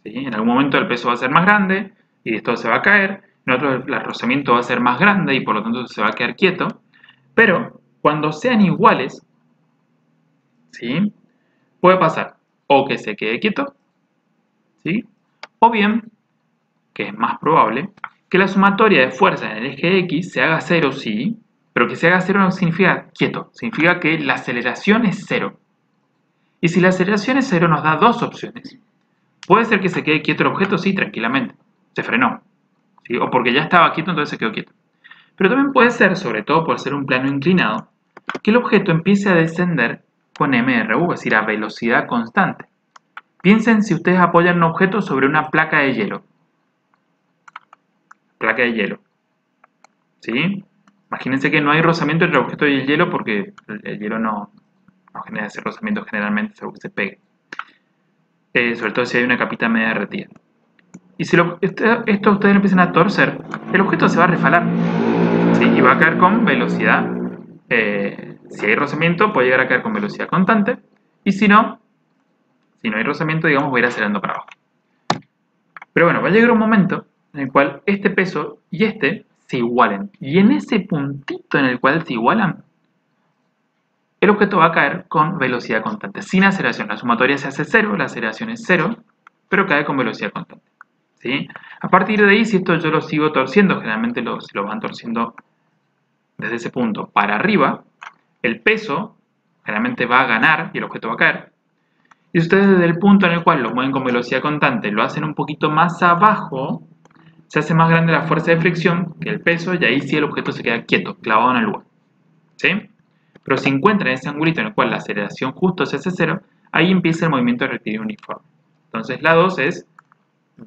¿Sí? En algún momento el peso va a ser más grande y esto se va a caer. En otro el rozamiento va a ser más grande y por lo tanto se va a quedar quieto. Pero cuando sean iguales, ¿sí? Puede pasar o que se quede quieto, ¿sí? O bien, que es más probable, que la sumatoria de fuerzas en el eje X se haga cero, sí, pero que se haga cero no significa quieto, significa que la aceleración es cero. Y si la aceleración es cero nos da dos opciones. Puede ser que se quede quieto el objeto, sí, tranquilamente, se frenó, ¿sí? O porque ya estaba quieto, entonces se quedó quieto. Pero también puede ser, sobre todo por ser un plano inclinado, que el objeto empiece a descender con mRU, es decir, a velocidad constante. Piensen si ustedes apoyan un objeto sobre una placa de hielo. Placa de hielo. ¿Sí? Imagínense que no hay rozamiento entre el objeto y el hielo porque el hielo no genera ese rozamiento generalmente, salvo que se pegue. Sobre todo si hay una capita media derretida. Y si esto ustedes empiezan a torcer, el objeto se va a refalar, ¿sí? Y va a caer con velocidad. Si hay rozamiento, puede llegar a caer con velocidad constante. Y si no hay rozamiento, digamos, va a ir acelerando para abajo. Pero bueno, va a llegar un momento en el cual este peso y este se igualen. Y en ese puntito en el cual se igualan, el objeto va a caer con velocidad constante, sin aceleración. La sumatoria se hace cero, la aceleración es cero, pero cae con velocidad constante, ¿sí? A partir de ahí, si esto yo lo sigo torciendo, generalmente si lo van torciendo desde ese punto para arriba, el peso generalmente va a ganar y el objeto va a caer. Y si ustedes desde el punto en el cual lo mueven con velocidad constante lo hacen un poquito más abajo, se hace más grande la fuerza de fricción que el peso y ahí sí el objeto se queda quieto, clavado en el lugar, ¿sí? Pero si encuentran ese angulito en el cual la aceleración justo se hace cero, ahí empieza el movimiento rectilíneo uniforme. Entonces la 2 es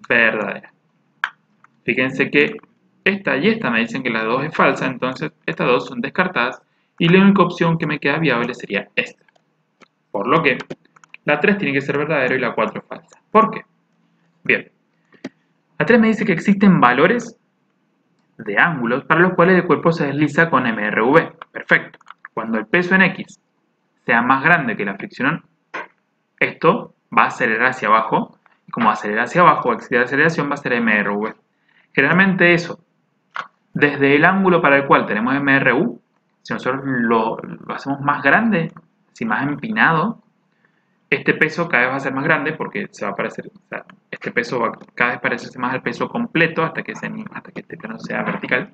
verdadera. Fíjense que esta y esta me dicen que la 2 es falsa, entonces estas dos son descartadas y la única opción que me queda viable sería esta. Por lo que la 3 tiene que ser verdadero y la 4 es falsa. ¿Por qué? Bien, la 3 me dice que existen valores de ángulos para los cuales el cuerpo se desliza con mRV. Perfecto. Cuando el peso en X sea más grande que la fricción, esto va a acelerar hacia abajo. Y como acelera hacia abajo, exceder la aceleración va a ser mRV. Generalmente eso, desde el ángulo para el cual tenemos mRU, si nosotros lo hacemos más grande, si más empinado, este peso cada vez va a ser más grande porque se va a parecer, o sea, este peso va cada vez parecerse más al peso completo hasta que este plano sea vertical.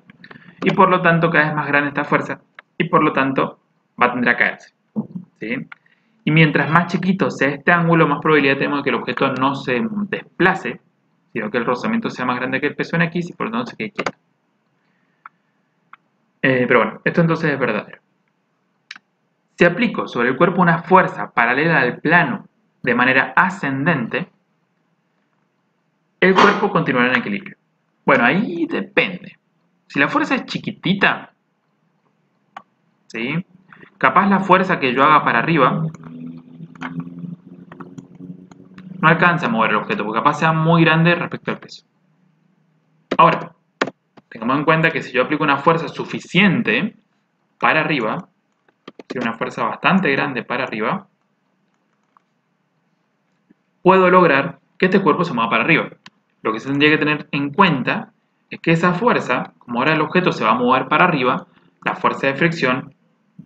Y por lo tanto cada vez más grande esta fuerza y por lo tanto va a tender a caerse, ¿sí? Y mientras más chiquito sea este ángulo, más probabilidad tenemos de que el objeto no se desplace, sino que el rozamiento sea más grande que el peso en X y por lo tanto se quede quieto. Pero bueno, esto entonces es verdadero. Si aplico sobre el cuerpo una fuerza paralela al plano de manera ascendente, el cuerpo continuará en equilibrio. Bueno, ahí depende. Si la fuerza es chiquitita, ¿sí? Capaz la fuerza que yo haga para arriba no alcanza a mover el objeto, porque capaz sea muy grande respecto al peso. Ahora, tengamos en cuenta que si yo aplico una fuerza suficiente para arriba, si una fuerza bastante grande para arriba, puedo lograr que este cuerpo se mueva para arriba. Lo que se tendría que tener en cuenta es que esa fuerza, como ahora el objeto se va a mover para arriba, la fuerza de fricción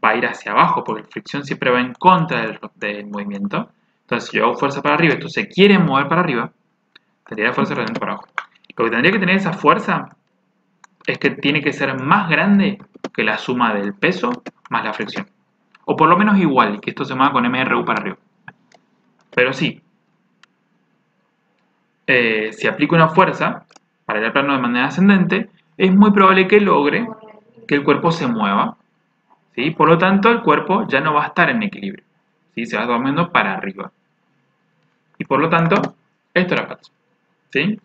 va a ir hacia abajo, porque la fricción siempre va en contra del movimiento. Entonces, si yo hago fuerza para arriba, esto se quiere mover para arriba, tendría la fuerza realmente para abajo. Lo que tendría que tener esa fuerza es que tiene que ser más grande que la suma del peso más la fricción. O por lo menos igual, que esto se mueva con mRU para arriba. Pero sí, si aplico una fuerza para el plano de manera ascendente, es muy probable que logre que el cuerpo se mueva, ¿sí? Por lo tanto, el cuerpo ya no va a estar en equilibrio, ¿sí? Se va moviendo para arriba. Y por lo tanto, esto era falso, ¿sí?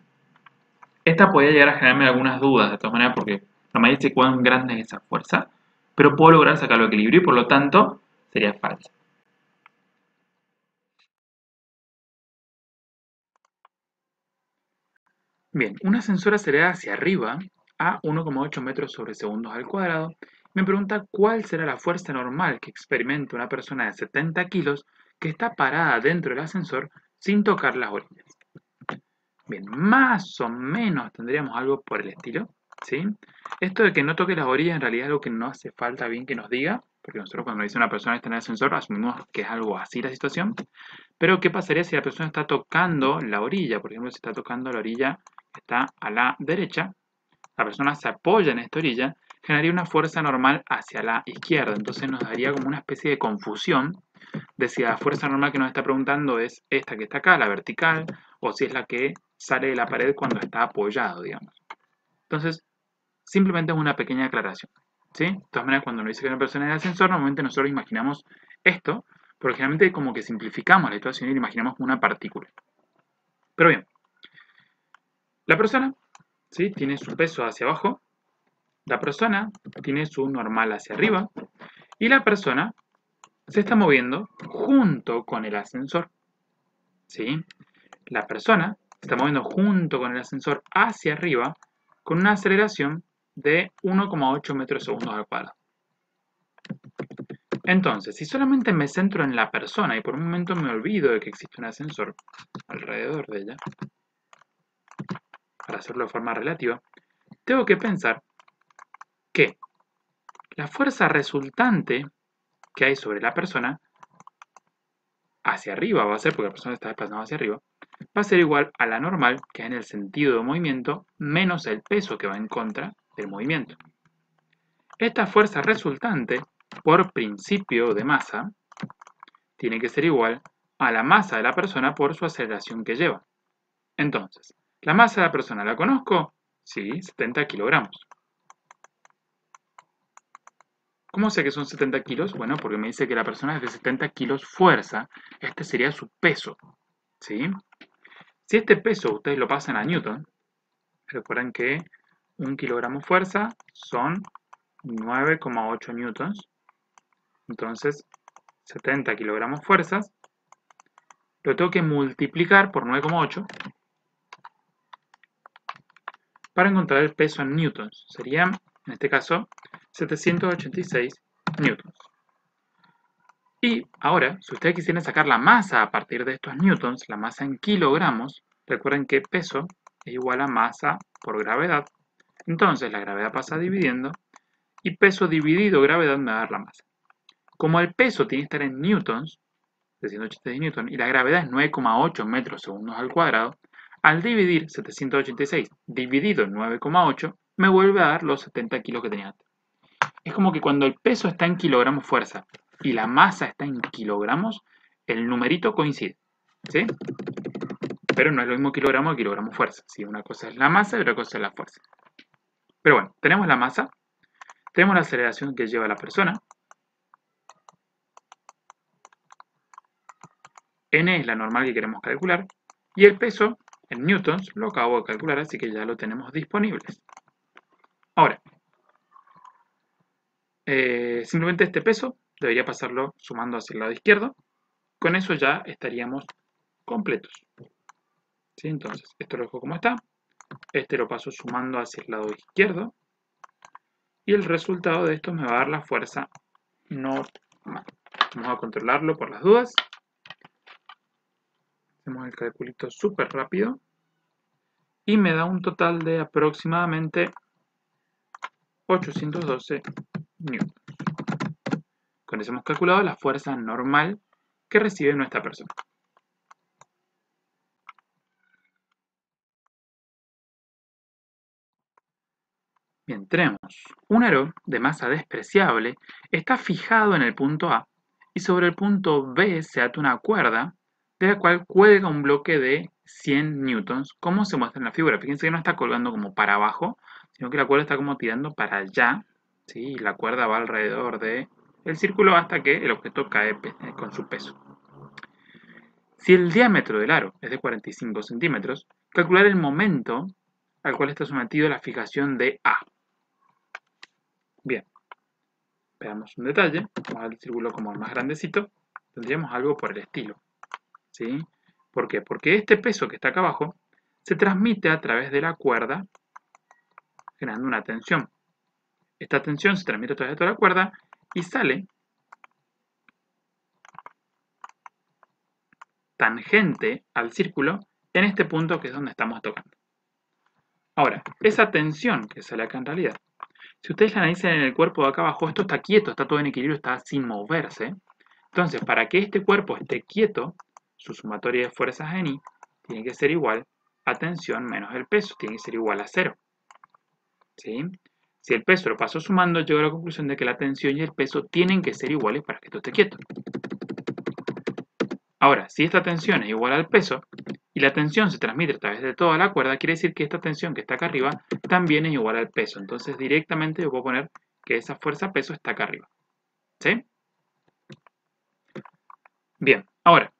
Esta podría llegar a generarme algunas dudas, de todas maneras, porque no me dice cuán grande es esa fuerza, pero puedo lograr sacarlo de equilibrio y por lo tanto, sería falsa. Bien, un ascensor acelera hacia arriba a 1,8 metros sobre segundos al cuadrado. Me pregunta cuál será la fuerza normal que experimenta una persona de 70 kilos que está parada dentro del ascensor sin tocar las orillas. Bien, más o menos tendríamos algo por el estilo, ¿sí? Esto de que no toque las orillas en realidad es algo que no hace falta bien que nos diga, porque nosotros cuando dice una persona está en el ascensor asumimos que es algo así la situación. Pero ¿qué pasaría si la persona está tocando la orilla? Por ejemplo, si está tocando la orilla que está a la derecha, la persona se apoya en esta orilla, generaría una fuerza normal hacia la izquierda. Entonces nos daría como una especie de confusión de si la fuerza normal que nos está preguntando es esta que está acá, la vertical, o si es la que sale de la pared cuando está apoyado, digamos. Entonces, simplemente es una pequeña aclaración. ¿Sí? De todas maneras, cuando nos dice que una persona en el ascensor, normalmente nosotros imaginamos esto, porque generalmente como que simplificamos la situación y la imaginamos como una partícula. Pero bien, la persona, ¿sí?, tiene su peso hacia abajo, la persona tiene su normal hacia arriba, y la persona se está moviendo junto con el ascensor. ¿Sí? La persona se está moviendo junto con el ascensor hacia arriba con una aceleración de 1,8 metros segundos al cuadrado. Entonces, si solamente me centro en la persona y por un momento me olvido de que existe un ascensor alrededor de ella, para hacerlo de forma relativa, tengo que pensar que la fuerza resultante que hay sobre la persona hacia arriba va a ser, porque la persona está desplazando hacia arriba, va a ser igual a la normal, que es en el sentido de movimiento, menos el peso que va en contra del movimiento. Esta fuerza resultante, por principio de masa, tiene que ser igual a la masa de la persona por su aceleración que lleva. Entonces, ¿la masa de la persona la conozco? Sí, 70 kilogramos. ¿Cómo sé que son 70 kilos? Bueno, porque me dice que la persona es de 70 kilos fuerza. Este sería su peso. ¿Sí? Si este peso ustedes lo pasan a Newton, recuerden que 1 kilogramo fuerza son 9,8 newtons. Entonces, 70 kilogramos fuerzas lo tengo que multiplicar por 9,8 para encontrar el peso en newtons. Serían, en este caso, 786 newtons. Y ahora, si ustedes quisieran sacar la masa a partir de estos newtons, la masa en kilogramos, recuerden que peso es igual a masa por gravedad. Entonces la gravedad pasa dividiendo y peso dividido gravedad me va a dar la masa. Como el peso tiene que estar en newtons, de 186 newtons, y la gravedad es 9,8 metros segundos al cuadrado, al dividir 786 dividido en 9,8 me vuelve a dar los 70 kilos que tenía antes. Es como que cuando el peso está en kilogramos fuerza y la masa está en kilogramos, el numerito coincide. ¿Sí? Pero no es lo mismo kilogramo que kilogramo fuerza. ¿Sí? Una cosa es la masa y otra cosa es la fuerza. Pero bueno, tenemos la masa, tenemos la aceleración que lleva la persona. N es la normal que queremos calcular. Y el peso en newtons lo acabo de calcular, así que ya lo tenemos disponibles. Ahora, simplemente este peso debería pasarlo sumando hacia el lado izquierdo. Con eso ya estaríamos completos. ¿Sí? Entonces, esto lo dejo como está. Este lo paso sumando hacia el lado izquierdo. Y el resultado de esto me va a dar la fuerza normal. Vamos a controlarlo por las dudas. Hacemos el calculito súper rápido. Y me da un total de aproximadamente 812 newtons. Con eso hemos calculado la fuerza normal que recibe nuestra persona. Bien, tenemos un aro de masa despreciable, está fijado en el punto A y sobre el punto B se ata una cuerda de la cual cuelga un bloque de 100 newtons, como se muestra en la figura. Fíjense que no está colgando como para abajo, sino que la cuerda está como tirando para allá, ¿sí? Y la cuerda va alrededor del círculo hasta que el objeto cae con su peso. Si el diámetro del aro es de 45 centímetros, calcular el momento al cual está sometido la fijación de A. Bien, veamos un detalle. Vamos al círculo como el más grandecito. Tendríamos algo por el estilo. ¿Sí? ¿Por qué? Porque este peso que está acá abajo se transmite a través de la cuerda generando una tensión. Esta tensión se transmite a través de toda la cuerda y sale tangente al círculo en este punto que es donde estamos tocando. Ahora, esa tensión que sale acá en realidad Si ustedes la analizan en el cuerpo de acá abajo, esto está quieto, está todo en equilibrio, está sin moverse. Entonces, para que este cuerpo esté quieto, su sumatoria de fuerzas en I tiene que ser igual a tensión menos el peso, tiene que ser igual a 0. ¿Sí? Si el peso lo paso sumando, llego a la conclusión de que la tensión y el peso tienen que ser iguales para que esto esté quieto. Ahora, si esta tensión es igual al peso y la tensión se transmite a través de toda la cuerda, quiere decir que esta tensión que está acá arriba también es igual al peso. Entonces directamente yo puedo poner que esa fuerza peso está acá arriba. ¿Sí? Bien, ahora,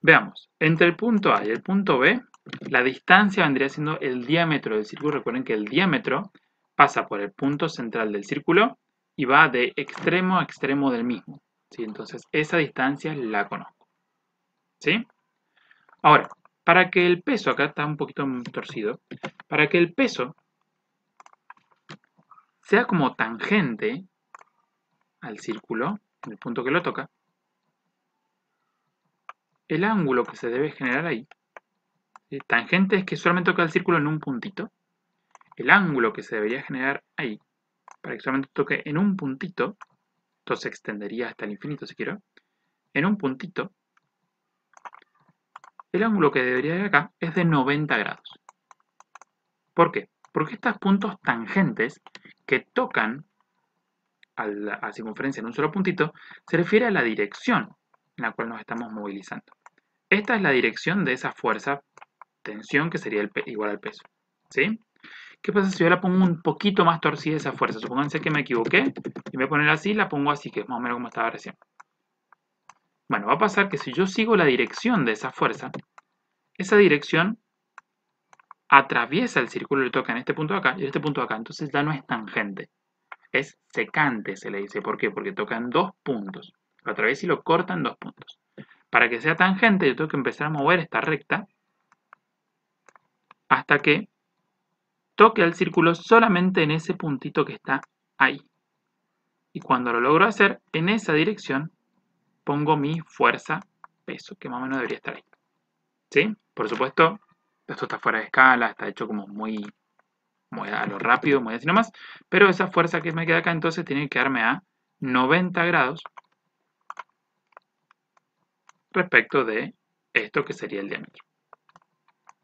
veamos. Entre el punto A y el punto B, la distancia vendría siendo el diámetro del círculo. Recuerden que el diámetro pasa por el punto central del círculo y va de extremo a extremo del mismo. ¿Sí? Entonces esa distancia la conozco. ¿Sí? Ahora, para que el peso, acá está un poquito torcido, para que el peso sea como tangente al círculo, en el punto que lo toca, el ángulo que se debe generar ahí, tangente es que solamente toca el círculo en un puntito, el ángulo que se debería generar ahí, para que solamente toque en un puntito, esto se extendería hasta el infinito si quiero, en un puntito, el ángulo que debería ir acá es de 90 grados. ¿Por qué? Porque estos puntos tangentes que tocan a la circunferencia en un solo puntito, se refiere a la dirección en la cual nos estamos movilizando. Esta es la dirección de esa fuerza, tensión, que sería igual al peso. ¿Sí? ¿Qué pasa si yo la pongo un poquito más torcida esa fuerza? Supónganse que me equivoqué y voy a poner así, la pongo así, que es más o menos como estaba recién. Bueno, va a pasar que si yo sigo la dirección de esa fuerza, esa dirección atraviesa el círculo y le toca en este punto de acá y en este punto de acá. Entonces ya no es tangente. Es secante, se le dice. ¿Por qué? Porque tocan dos puntos. Lo atraviesa y lo corta en dos puntos. Para que sea tangente, yo tengo que empezar a mover esta recta hasta que toque al círculo solamente en ese puntito que está ahí. Y cuando lo logro hacer, en esa dirección pongo mi fuerza peso, que más o menos debería estar ahí. ¿Sí? Por supuesto, esto está fuera de escala, está hecho como muy a lo rápido, muy así nomás, pero esa fuerza que me queda acá entonces tiene que quedarme a 90 grados respecto de esto que sería el diámetro.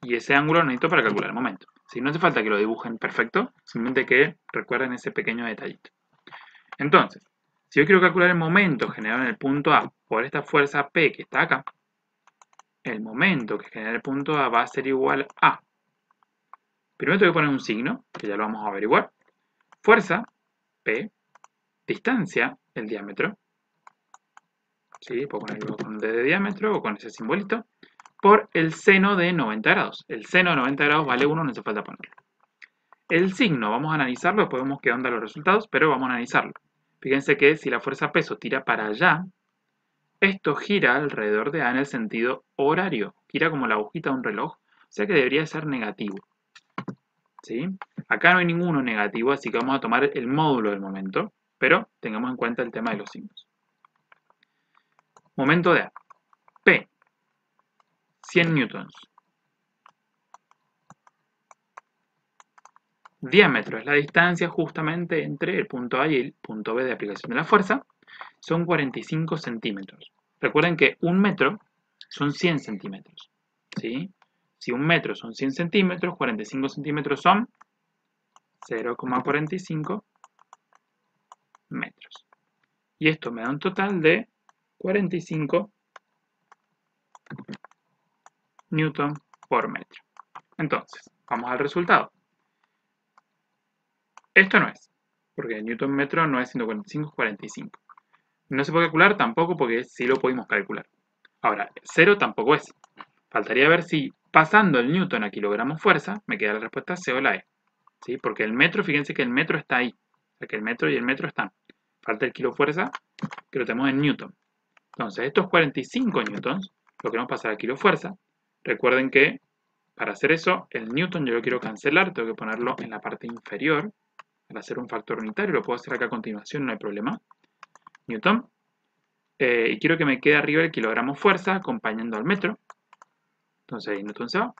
Y ese ángulo lo necesito para calcular el momento. Si no hace falta que lo dibujen perfecto, simplemente que recuerden ese pequeño detallito. Entonces, si yo quiero calcular el momento generado en el punto A por esta fuerza P que está acá, el momento que genera el punto A va a ser igual a, primero tengo que poner un signo, que ya lo vamos a averiguar, fuerza, P, distancia, el diámetro, ¿sí? Puedo ponerlo con un D de diámetro o con ese simbolito, por el seno de 90 grados. El seno de 90 grados vale 1, no hace falta ponerlo. El signo, vamos a analizarlo, después vemos qué onda los resultados, pero vamos a analizarlo. Fíjense que si la fuerza peso tira para allá, esto gira alrededor de A en el sentido horario. Gira como la agujita de un reloj, o sea que debería ser negativo. ¿Sí? Acá no hay ninguno negativo, así que vamos a tomar el módulo del momento, pero tengamos en cuenta el tema de los signos. Momento de A. P. 100 newtons. Diámetro es la distancia justamente entre el punto A y el punto B de aplicación de la fuerza. Son 45 centímetros. Recuerden que un metro son 100 centímetros. ¿Sí? Si un metro son 100 centímetros, 45 centímetros son 0,45 metros. Y esto me da un total de 45 newton por metro. Entonces, vamos al resultado. Esto no es, porque newton metro no es 145, es 45. No se puede calcular tampoco porque sí lo pudimos calcular. Ahora, 0 tampoco es. Faltaría ver si pasando el newton a kilogramos fuerza, me queda la respuesta C o la E. ¿Sí? Porque el metro, fíjense que el metro está ahí. O sea que el metro y el metro están. Falta el kilo fuerza, que lo tenemos en newton. Entonces, estos 45 newtons lo queremos pasar a kilo fuerza. Recuerden que para hacer eso, el newton yo lo quiero cancelar, tengo que ponerlo en la parte inferior para hacer un factor unitario. Lo puedo hacer acá a continuación, no hay problema. Newton. Y quiero que me quede arriba el kilogramo fuerza acompañando al metro. Entonces ahí newton se va.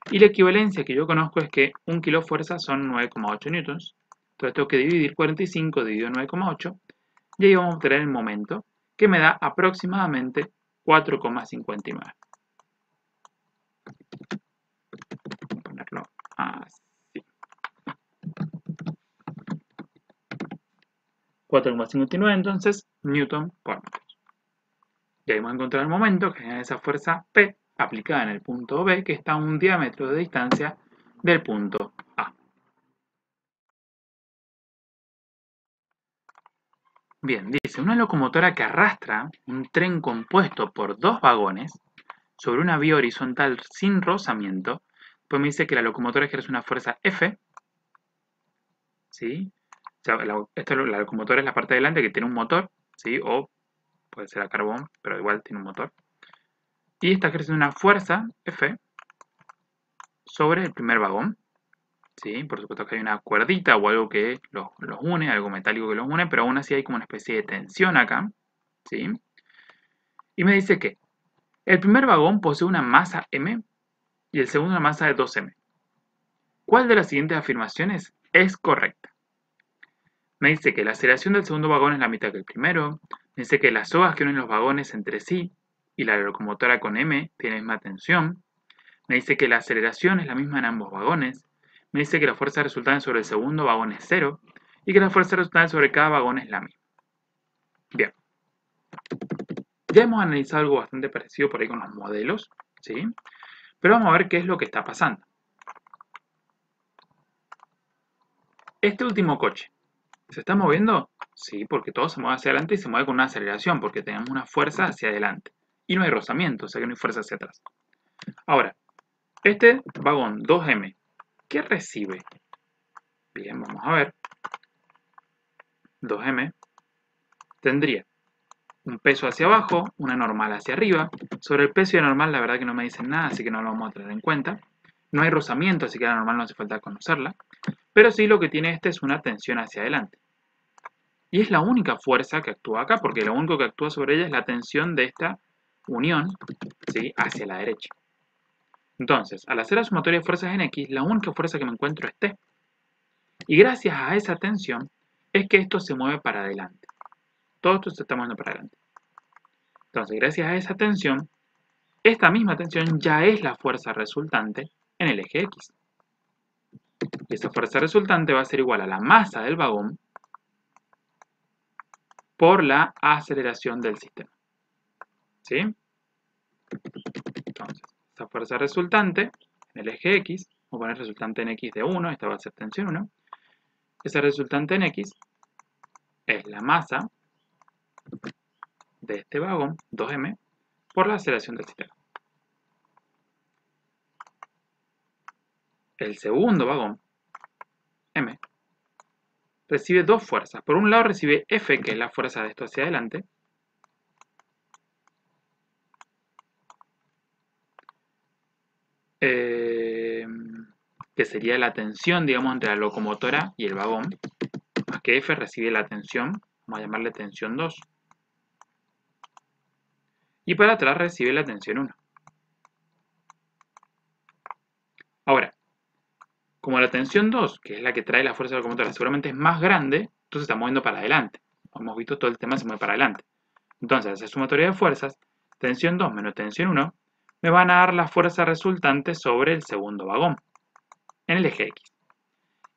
Y la equivalencia que yo conozco es que un kilo fuerza son 9,8 newtons. Entonces tengo que dividir 45 dividido 9,8 y ahí vamos a obtener el momento, que me da aproximadamente 4,59. Voy a ponerlo así. 4,59 entonces Newton por metro. Y ahí vamos a encontrar el momento, que es esa fuerza P aplicada en el punto B, que está a un diámetro de distancia del punto A. Bien, dice, una locomotora que arrastra un tren compuesto por dos vagones sobre una vía horizontal sin rozamiento, pues me dice que la locomotora ejerce una fuerza F, ¿sí? O sea, la locomotora es la parte de delante que tiene un motor, ¿sí? O puede ser a carbón, pero igual tiene un motor. Y está ejerciendo una fuerza F sobre el primer vagón, ¿sí? Por supuesto que hay una cuerdita o algo que los une, algo metálico que los une, pero aún así hay como una especie de tensión acá, ¿sí? Y me dice que el primer vagón posee una masa m y el segundo una masa de 2m. ¿Cuál de las siguientes afirmaciones es correcta? Me dice que la aceleración del segundo vagón es la mitad que el primero, me dice que las sogas que unen los vagones entre sí y la locomotora con m tienen la misma tensión, me dice que la aceleración es la misma en ambos vagones, me dice que la fuerza resultante sobre el segundo vagón es 0 y que la fuerza resultante sobre cada vagón es la misma. Bien. Ya hemos analizado algo bastante parecido por ahí con los modelos, ¿sí? Pero vamos a ver qué es lo que está pasando. Este último coche, ¿se está moviendo? Sí, porque todo se mueve hacia adelante y se mueve con una aceleración, porque tenemos una fuerza hacia adelante. Y no hay rozamiento, o sea que no hay fuerza hacia atrás. Ahora, este vagón 2M, ¿qué recibe? Bien, vamos a ver. 2M tendría un peso hacia abajo, una normal hacia arriba. Sobre el peso y la normal la verdad que no me dicen nada, así que no lo vamos a tener en cuenta. No hay rozamiento, así que la normal no hace falta conocerla. Pero sí lo que tiene este es una tensión hacia adelante. Y es la única fuerza que actúa acá, porque lo único que actúa sobre ella es la tensión de esta unión, ¿sí?, hacia la derecha. Entonces, al hacer la sumatoria de fuerzas en X, la única fuerza que me encuentro es T. Y gracias a esa tensión es que esto se mueve para adelante. Todo esto se está moviendo para adelante. Entonces, gracias a esa tensión, esta misma tensión ya es la fuerza resultante en el eje X. Y esa fuerza resultante va a ser igual a la masa del vagón por la aceleración del sistema. ¿Sí? Entonces, esa fuerza resultante en el eje X, vamos a poner resultante en X de 1, esta va a ser tensión 1. Esa resultante en X es la masa de este vagón, 2m, por la aceleración del sistema. El segundo vagón, m, recibe dos fuerzas. Por un lado recibe F, que es la fuerza de esto hacia adelante, que sería la tensión, digamos, entre la locomotora y el vagón, más que F recibe la tensión, vamos a llamarle tensión 2, y para atrás recibe la tensión 1. Ahora, como la tensión 2, que es la que trae la fuerza de la locomotora, seguramente es más grande, entonces está moviendo para adelante. Como hemos visto, todo el tema se mueve para adelante. Entonces, al hacer sumatoria de fuerzas, tensión 2 menos tensión 1, me van a dar la fuerza resultante sobre el segundo vagón, en el eje X.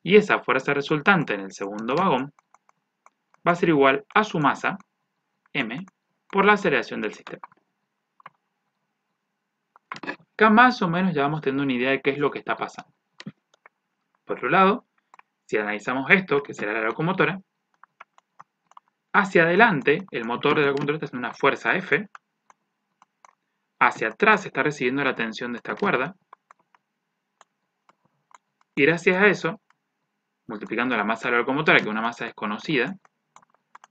Y esa fuerza resultante en el segundo vagón va a ser igual a su masa, m, por la aceleración del sistema. Acá más o menos ya vamos teniendo una idea de qué es lo que está pasando. Por otro lado, si analizamos esto, que será la locomotora, hacia adelante el motor de la locomotora está haciendo una fuerza F, hacia atrás está recibiendo la tensión de esta cuerda, y gracias a eso, multiplicando la masa de la locomotora, que es una masa desconocida,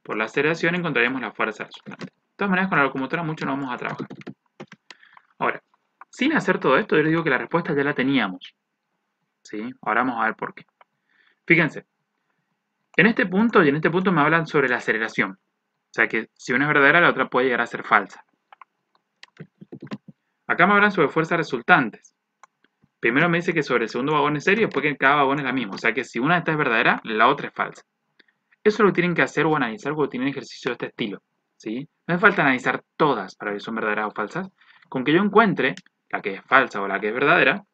por la aceleración encontraremos la fuerza resultante. De todas maneras, con la locomotora mucho no vamos a trabajar. Ahora, sin hacer todo esto, yo les digo que la respuesta ya la teníamos. ¿Sí? Ahora vamos a ver por qué. Fíjense, en este punto y en este punto me hablan sobre la aceleración. O sea que si una es verdadera, la otra puede llegar a ser falsa. Acá me hablan sobre fuerzas resultantes. Primero me dice que sobre el segundo vagón es cero y después que cada vagón es la misma. O sea que si una de estas es verdadera, la otra es falsa. Eso lo tienen que hacer o analizar cuando tienen ejercicio de este estilo, ¿sí? No hace falta analizar todas para ver si son verdaderas o falsas. Con que yo encuentre la que es falsa o la que es verdadera, en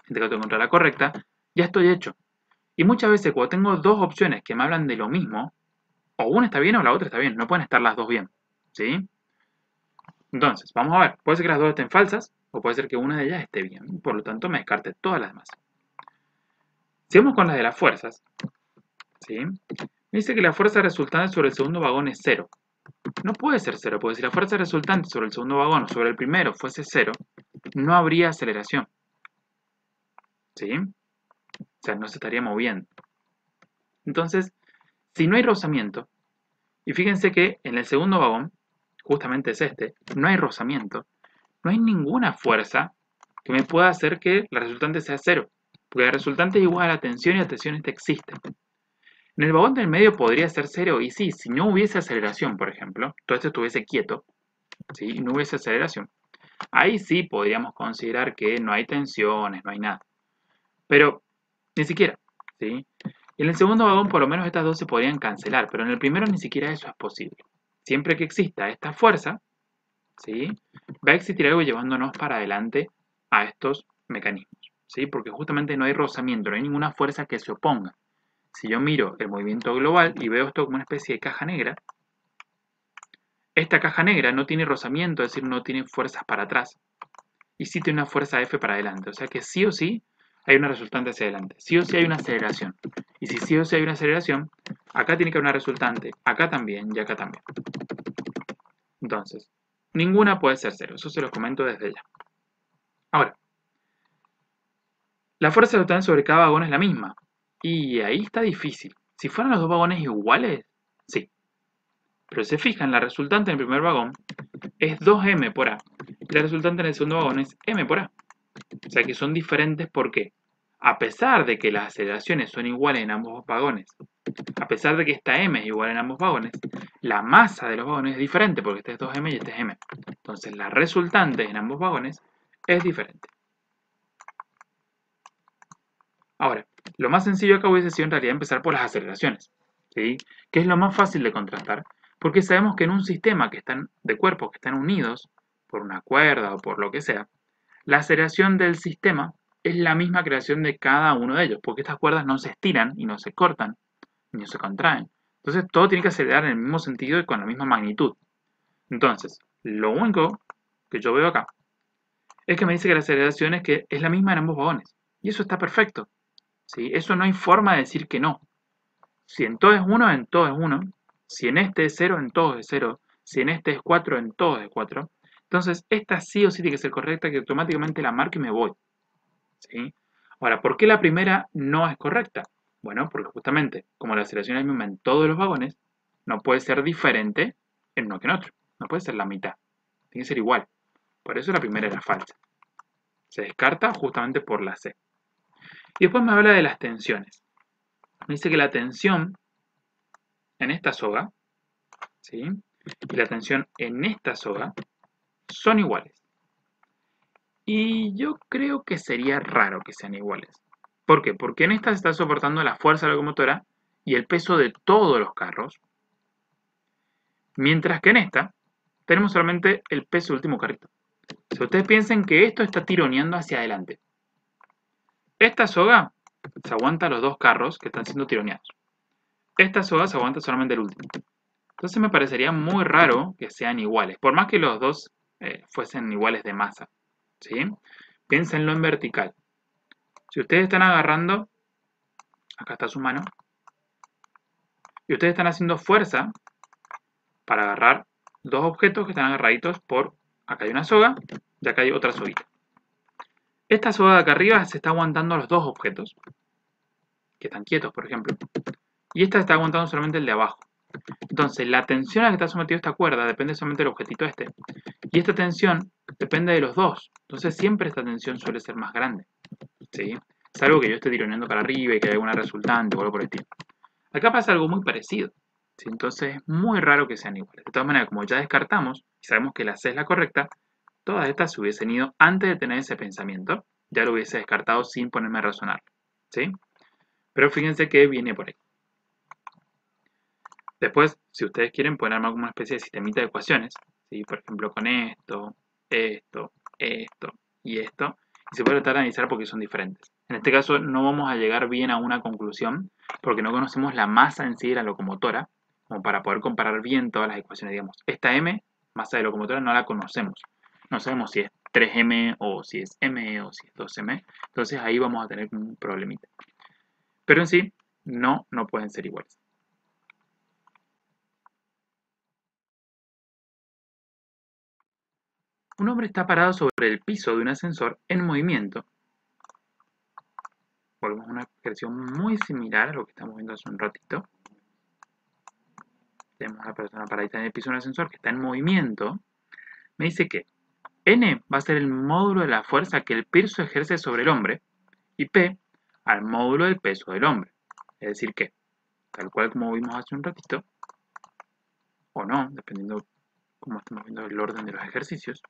este caso encontrar la correcta, ya estoy hecho. Y muchas veces cuando tengo dos opciones que me hablan de lo mismo, o una está bien o la otra está bien, no pueden estar las dos bien, ¿sí? Entonces, vamos a ver, puede ser que las dos estén falsas, o puede ser que una de ellas esté bien, por lo tanto me descarte todas las demás. Sigamos con las de las fuerzas, ¿sí? Me dice que la fuerza resultante sobre el segundo vagón es cero. No puede ser cero, porque si la fuerza resultante sobre el segundo vagón o sobre el primero fuese cero, no habría aceleración, ¿sí? O sea, no se estaría moviendo. Entonces, si no hay rozamiento, y fíjense que en el segundo vagón, justamente es este, no hay rozamiento, no hay ninguna fuerza que me pueda hacer que la resultante sea cero, porque la resultante es igual a la tensión y la tensión esta existe. En el vagón del medio podría ser cero, y sí, si no hubiese aceleración, por ejemplo, todo esto estuviese quieto, ¿sí? Y no hubiese aceleración, ahí sí podríamos considerar que no hay tensiones, no hay nada. Pero ni siquiera, ¿sí? En el segundo vagón por lo menos estas dos se podrían cancelar, pero en el primero ni siquiera eso es posible. Siempre que exista esta fuerza, ¿sí? Va a existir algo llevándonos para adelante a estos mecanismos, ¿sí? Porque justamente no hay rozamiento, no hay ninguna fuerza que se oponga. Si yo miro el movimiento global y veo esto como una especie de caja negra, esta caja negra no tiene rozamiento, es decir, no tiene fuerzas para atrás. Y sí tiene una fuerza F para adelante. O sea que sí o sí hay una resultante hacia adelante. Sí o sí hay una aceleración. Y si sí o sí hay una aceleración, acá tiene que haber una resultante, acá también y acá también. Entonces, ninguna puede ser cero. Eso se los comento desde ya. Ahora, la fuerza resultante sobre cada vagón es la misma. Y ahí está difícil. Si fueran los dos vagones iguales, sí. Pero si se fijan, la resultante en el primer vagón es 2m por A. Y la resultante en el segundo vagón es m por A. O sea que son diferentes porque, a pesar de que las aceleraciones son iguales en ambos vagones, a pesar de que esta m es igual en ambos vagones, la masa de los vagones es diferente porque este es 2m y este es m. Entonces la resultante en ambos vagones es diferente. Ahora, lo más sencillo acá hubiese sido en realidad empezar por las aceleraciones, ¿sí? Que es lo más fácil de contrastar, porque sabemos que en un sistema de cuerpos que están unidos por una cuerda o por lo que sea, la aceleración del sistema es la misma creación de cada uno de ellos, porque estas cuerdas no se estiran y no se cortan, ni se contraen. Entonces todo tiene que acelerar en el mismo sentido y con la misma magnitud. Entonces, lo único que yo veo acá es que me dice que la aceleración es la misma en ambos vagones. Y eso está perfecto, ¿sí? Eso no hay forma de decir que no. Si en todo es 1, en todo es 1. Si en este es 0, en todo es 0. Si en este es 4, en todo es 4. Entonces, esta sí o sí tiene que ser correcta, que automáticamente la marque y me voy, ¿sí? Ahora, ¿por qué la primera no es correcta? Bueno, porque justamente, como la aceleración es la misma en todos los vagones, no puede ser diferente en uno que en otro. No puede ser la mitad. Tiene que ser igual. Por eso la primera era falsa. Se descarta justamente por la C. Y después me habla de las tensiones. Me dice que la tensión en esta soga, ¿sí? Y la tensión en esta soga son iguales. Y yo creo que sería raro que sean iguales. ¿Por qué? Porque en esta se está soportando la fuerza locomotora y el peso de todos los carros, mientras que en esta tenemos solamente el peso del último carrito. Si ustedes piensen que esto está tironeando hacia adelante, esta soga se aguanta los dos carros que están siendo tironeados. Esta soga se aguanta solamente el último. Entonces me parecería muy raro que sean iguales, por más que los dos fuesen iguales de masa, ¿sí? Piénsenlo en vertical. Si ustedes están agarrando, acá está su mano, y ustedes están haciendo fuerza para agarrar dos objetos que están agarraditos por, acá hay una soga y acá hay otra soguita. Esta soga de acá arriba se está aguantando los dos objetos, que están quietos, por ejemplo, y esta está aguantando solamente el de abajo. Entonces, la tensión a la que está sometida esta cuerda depende solamente del objetito este. Y esta tensión depende de los dos. Entonces, siempre esta tensión suele ser más grande, ¿sí? Salvo que yo esté tironeando para arriba y que haya alguna resultante o algo por el estilo. Acá pasa algo muy parecido, ¿sí? Entonces, es muy raro que sean iguales. De todas maneras, como ya descartamos y sabemos que la C es la correcta, todas estas se hubiesen ido antes de tener ese pensamiento ya lo hubiese descartado sin ponerme a razonar, ¿sí? Pero fíjense que viene por ahí. Después, si ustedes quieren, pueden armar como una especie de sistemita de ecuaciones, ¿sí? Por ejemplo, con esto, esto, esto y esto, y se puede tratar de analizar porque son diferentes. En este caso no vamos a llegar bien a una conclusión porque no conocemos la masa en sí de la locomotora, como para poder comparar bien todas las ecuaciones, digamos. Esta M, masa de locomotora, no la conocemos. No sabemos si es 3M o si es M o si es 2M, entonces ahí vamos a tener un problemita. Pero en sí, no pueden ser iguales. Un hombre está parado sobre el piso de un ascensor en movimiento. Volvemos a una expresión muy similar a lo que estamos viendo hace un ratito. Tenemos a una persona paradita en el piso de un ascensor que está en movimiento. Me dice que N va a ser el módulo de la fuerza que el piso ejerce sobre el hombre y P al módulo del peso del hombre. Es decir que, tal cual como vimos hace un ratito, o no, dependiendo cómo estamos viendo el orden de los ejercicios,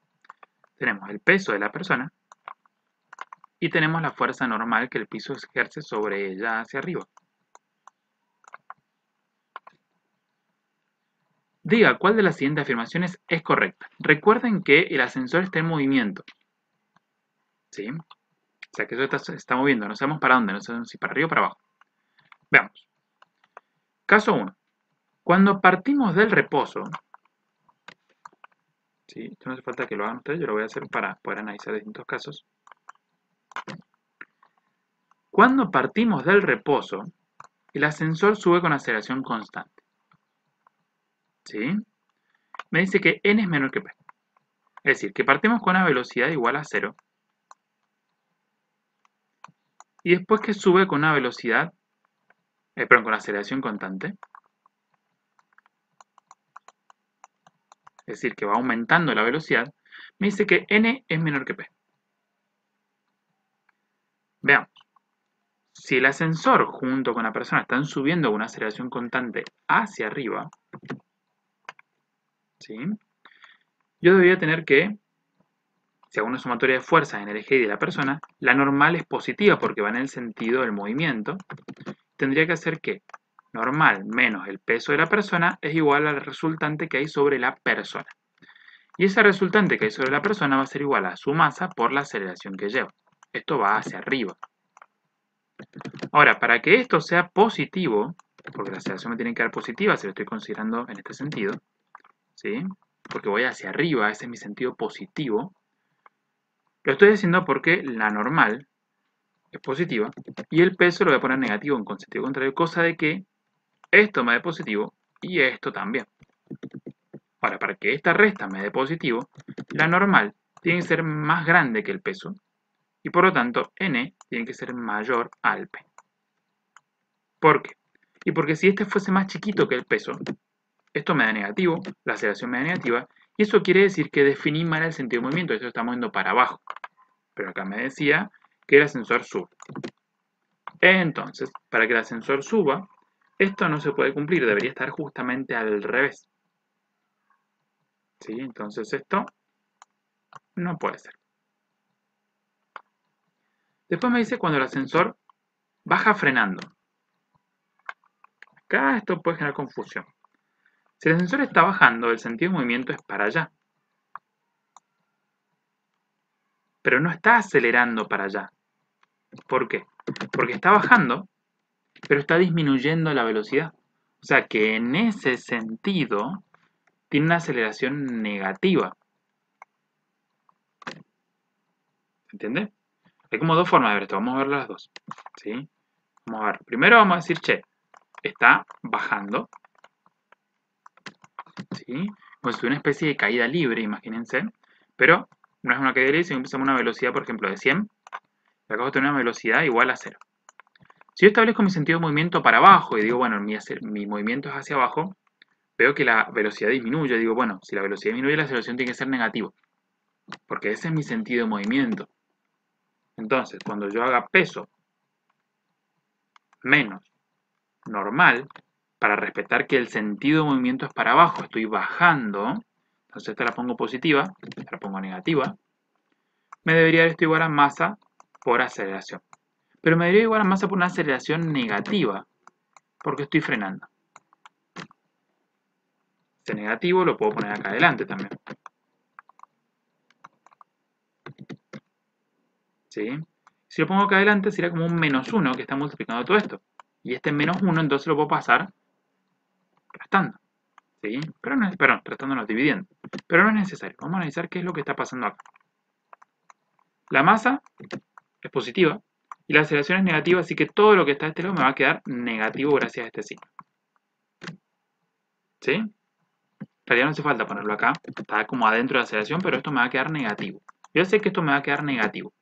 tenemos el peso de la persona y tenemos la fuerza normal que el piso ejerce sobre ella hacia arriba. Diga cuál de las siguientes afirmaciones es correcta. Recuerden que el ascensor está en movimiento. ¿Sí? O sea que eso se está moviendo. No sabemos para dónde, no sabemos si para arriba o para abajo. Veamos. Caso 1. Cuando partimos del reposo, ¿sí? Esto no hace falta que lo hagan ustedes, yo lo voy a hacer para poder analizar distintos casos. Cuando partimos del reposo, el ascensor sube con aceleración constante. ¿Sí? Me dice que n es menor que p. Es decir, que partimos con una velocidad igual a 0. Y después que sube con una velocidad, con aceleración constante. Es decir, que va aumentando la velocidad. Me dice que n es menor que p. Veamos. Si el ascensor junto con la persona están subiendo con una aceleración constante hacia arriba, ¿sí? Yo debería tener que, si hago una sumatoria de fuerzas en el eje y de la persona, la normal es positiva porque va en el sentido del movimiento. Tendría que hacer que normal menos el peso de la persona es igual al resultante que hay sobre la persona. Y ese resultante que hay sobre la persona va a ser igual a su masa por la aceleración que lleva. Esto va hacia arriba. Ahora, para que esto sea positivo, porque la aceleración me tiene que dar positiva si lo estoy considerando en este sentido, ¿sí? Porque voy hacia arriba, ese es mi sentido positivo. Lo estoy haciendo porque la normal es positiva y el peso lo voy a poner negativo en sentido contrario, cosa de que esto me dé positivo y esto también. Ahora, para que esta resta me dé positivo, la normal tiene que ser más grande que el peso y por lo tanto n tiene que ser mayor al p. ¿Por qué? Y porque si este fuese más chiquito que el peso, esto me da negativo, la aceleración me da negativa, y eso quiere decir que definí mal el sentido de movimiento, esto está moviendo para abajo. Pero acá me decía que el ascensor sube. Entonces, para que el ascensor suba, esto no se puede cumplir, debería estar justamente al revés. ¿Sí? Entonces esto no puede ser. Después me dice cuando el ascensor baja frenando. Acá esto puede generar confusión. Si el ascensor está bajando, el sentido de movimiento es para allá. Pero no está acelerando para allá. ¿Por qué? Porque está bajando, pero está disminuyendo la velocidad. O sea que en ese sentido tiene una aceleración negativa. ¿Se entiende? Hay como dos formas de ver esto. Vamos a ver las dos. ¿Sí? Vamos a ver. Primero vamos a decir, che, está bajando. ¿Sí? Como si tuviera una especie de caída libre, imagínense. Pero no es una caída libre, sino que empezamos a una velocidad, por ejemplo, de 100. Y acá voy a tener una velocidad igual a 0. Si yo establezco mi sentido de movimiento para abajo y digo, bueno, mi movimiento es hacia abajo, veo que la velocidad disminuye. Digo, bueno, si la velocidad disminuye, la aceleración tiene que ser negativa. Porque ese es mi sentido de movimiento. Entonces, cuando yo haga peso menos normal, para respetar que el sentido de movimiento es para abajo, estoy bajando, entonces esta la pongo positiva, esta la pongo negativa, me debería dar esto igual a masa por aceleración. Pero me daría igual a masa por una aceleración negativa, porque estoy frenando. Este negativo lo puedo poner acá adelante también. ¿Sí? Si lo pongo acá adelante sería como un menos 1 que está multiplicando todo esto. Y este menos 1 entonces lo puedo pasar restando. ¿Sí? Pero no es, perdón, restando no, dividiendo. Pero no es necesario. Vamos a analizar qué es lo que está pasando acá. La masa es positiva y la aceleración es negativa, así que todo lo que está a este lado me va a quedar negativo gracias a este signo. ¿Sí? En realidad no hace falta ponerlo acá, está como adentro de la aceleración, pero esto me va a quedar negativo. Yo sé que esto me va a quedar negativo.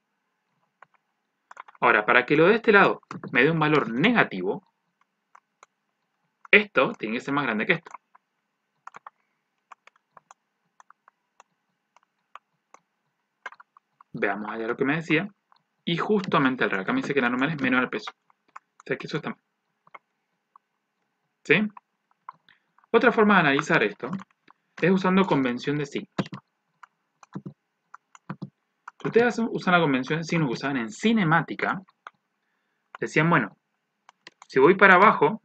Ahora, para que lo de este lado me dé un valor negativo, esto tiene que ser más grande que esto. Veamos allá lo que me decía. Y justamente al revés, acá me dice que la normal es menor al peso. O sea que eso está mal. ¿Sí? Otra forma de analizar esto es usando convención de signos. Si ustedes usan la convención de signos que usaban en cinemática, decían, bueno, si voy para abajo,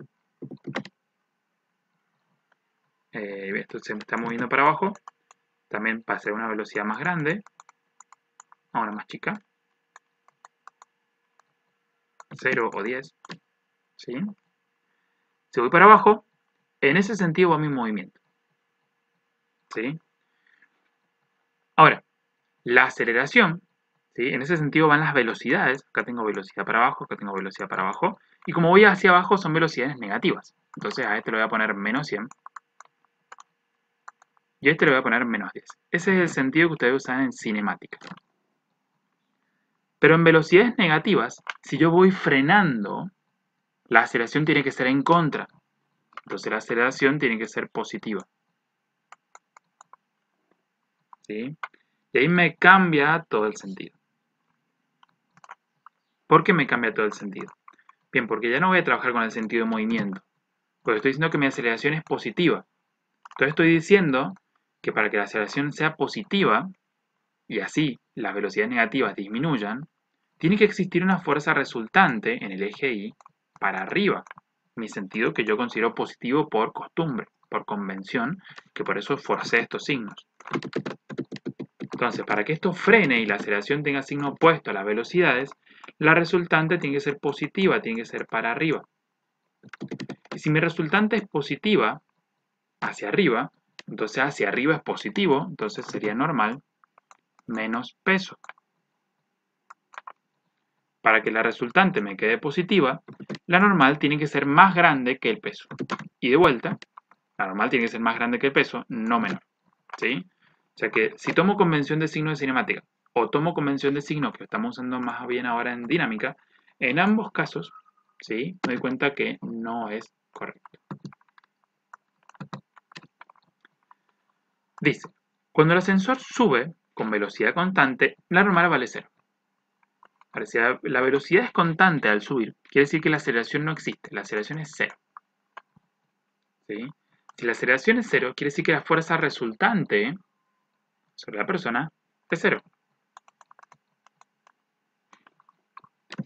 esto se me está moviendo para abajo, también pasa a una velocidad más grande, a una más chica, 0 o 10, ¿sí? Si voy para abajo, en ese sentido va mi movimiento, ¿sí? Ahora, la aceleración, ¿sí? En ese sentido van las velocidades, acá tengo velocidad para abajo, acá tengo velocidad para abajo, y como voy hacia abajo son velocidades negativas, entonces a este le voy a poner menos 100, y a este le voy a poner menos 10. Ese es el sentido que ustedes usan en cinemática. Pero en velocidades negativas, si yo voy frenando, la aceleración tiene que ser en contra. Entonces la aceleración tiene que ser positiva. ¿Sí? Y ahí me cambia todo el sentido. ¿Por qué me cambia todo el sentido? Bien, porque ya no voy a trabajar con el sentido de movimiento. Porque estoy diciendo que mi aceleración es positiva. Entonces estoy diciendo que para que la aceleración sea positiva, y así las velocidades negativas disminuyan, tiene que existir una fuerza resultante en el eje Y para arriba. Mi sentido que yo considero positivo por costumbre, por convención, que por eso forcé estos signos. Entonces, para que esto frene y la aceleración tenga signo opuesto a las velocidades, la resultante tiene que ser positiva, tiene que ser para arriba. Y si mi resultante es positiva hacia arriba, entonces hacia arriba es positivo, entonces sería normal menos peso. Para que la resultante me quede positiva, la normal tiene que ser más grande que el peso. Y de vuelta, la normal tiene que ser más grande que el peso, no menor. ¿Sí? O sea que si tomo convención de signo de cinemática o tomo convención de signo que estamos usando más bien ahora en dinámica, en ambos casos, ¿sí? Me doy cuenta que no es correcto. Dice, cuando el ascensor sube con velocidad constante, la normal vale 0. Ahora, si la velocidad es constante al subir, quiere decir que la aceleración no existe, la aceleración es 0. ¿Sí? Si la aceleración es 0, quiere decir que la fuerza resultante sobre la persona es 0.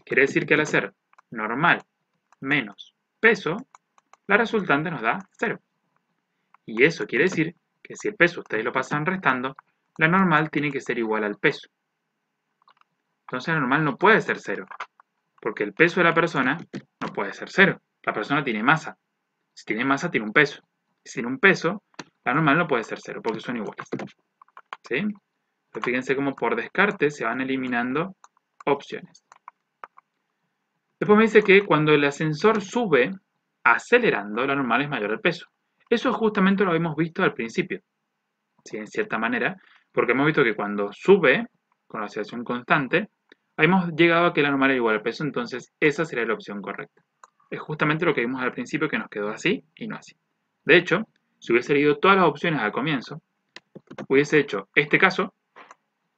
Quiere decir que al hacer normal menos peso, la resultante nos da 0. Y eso quiere decir que si el peso ustedes lo pasan restando, la normal tiene que ser igual al peso. Entonces la normal no puede ser 0, porque el peso de la persona no puede ser 0. La persona tiene masa. Si tiene masa, tiene un peso. Si tiene un peso, la normal no puede ser 0, porque son iguales. ¿Sí? Pero fíjense cómo por descarte se van eliminando opciones. Después me dice que cuando el ascensor sube acelerando, la normal es mayor al peso. Eso justamente lo habíamos visto al principio, ¿sí? En cierta manera, porque hemos visto que cuando sube con la aceleración constante, hemos llegado a que la normal es igual al peso, entonces esa sería la opción correcta. Es justamente lo que vimos al principio que nos quedó así y no así. De hecho, si hubiese leído todas las opciones al comienzo, hubiese hecho este caso,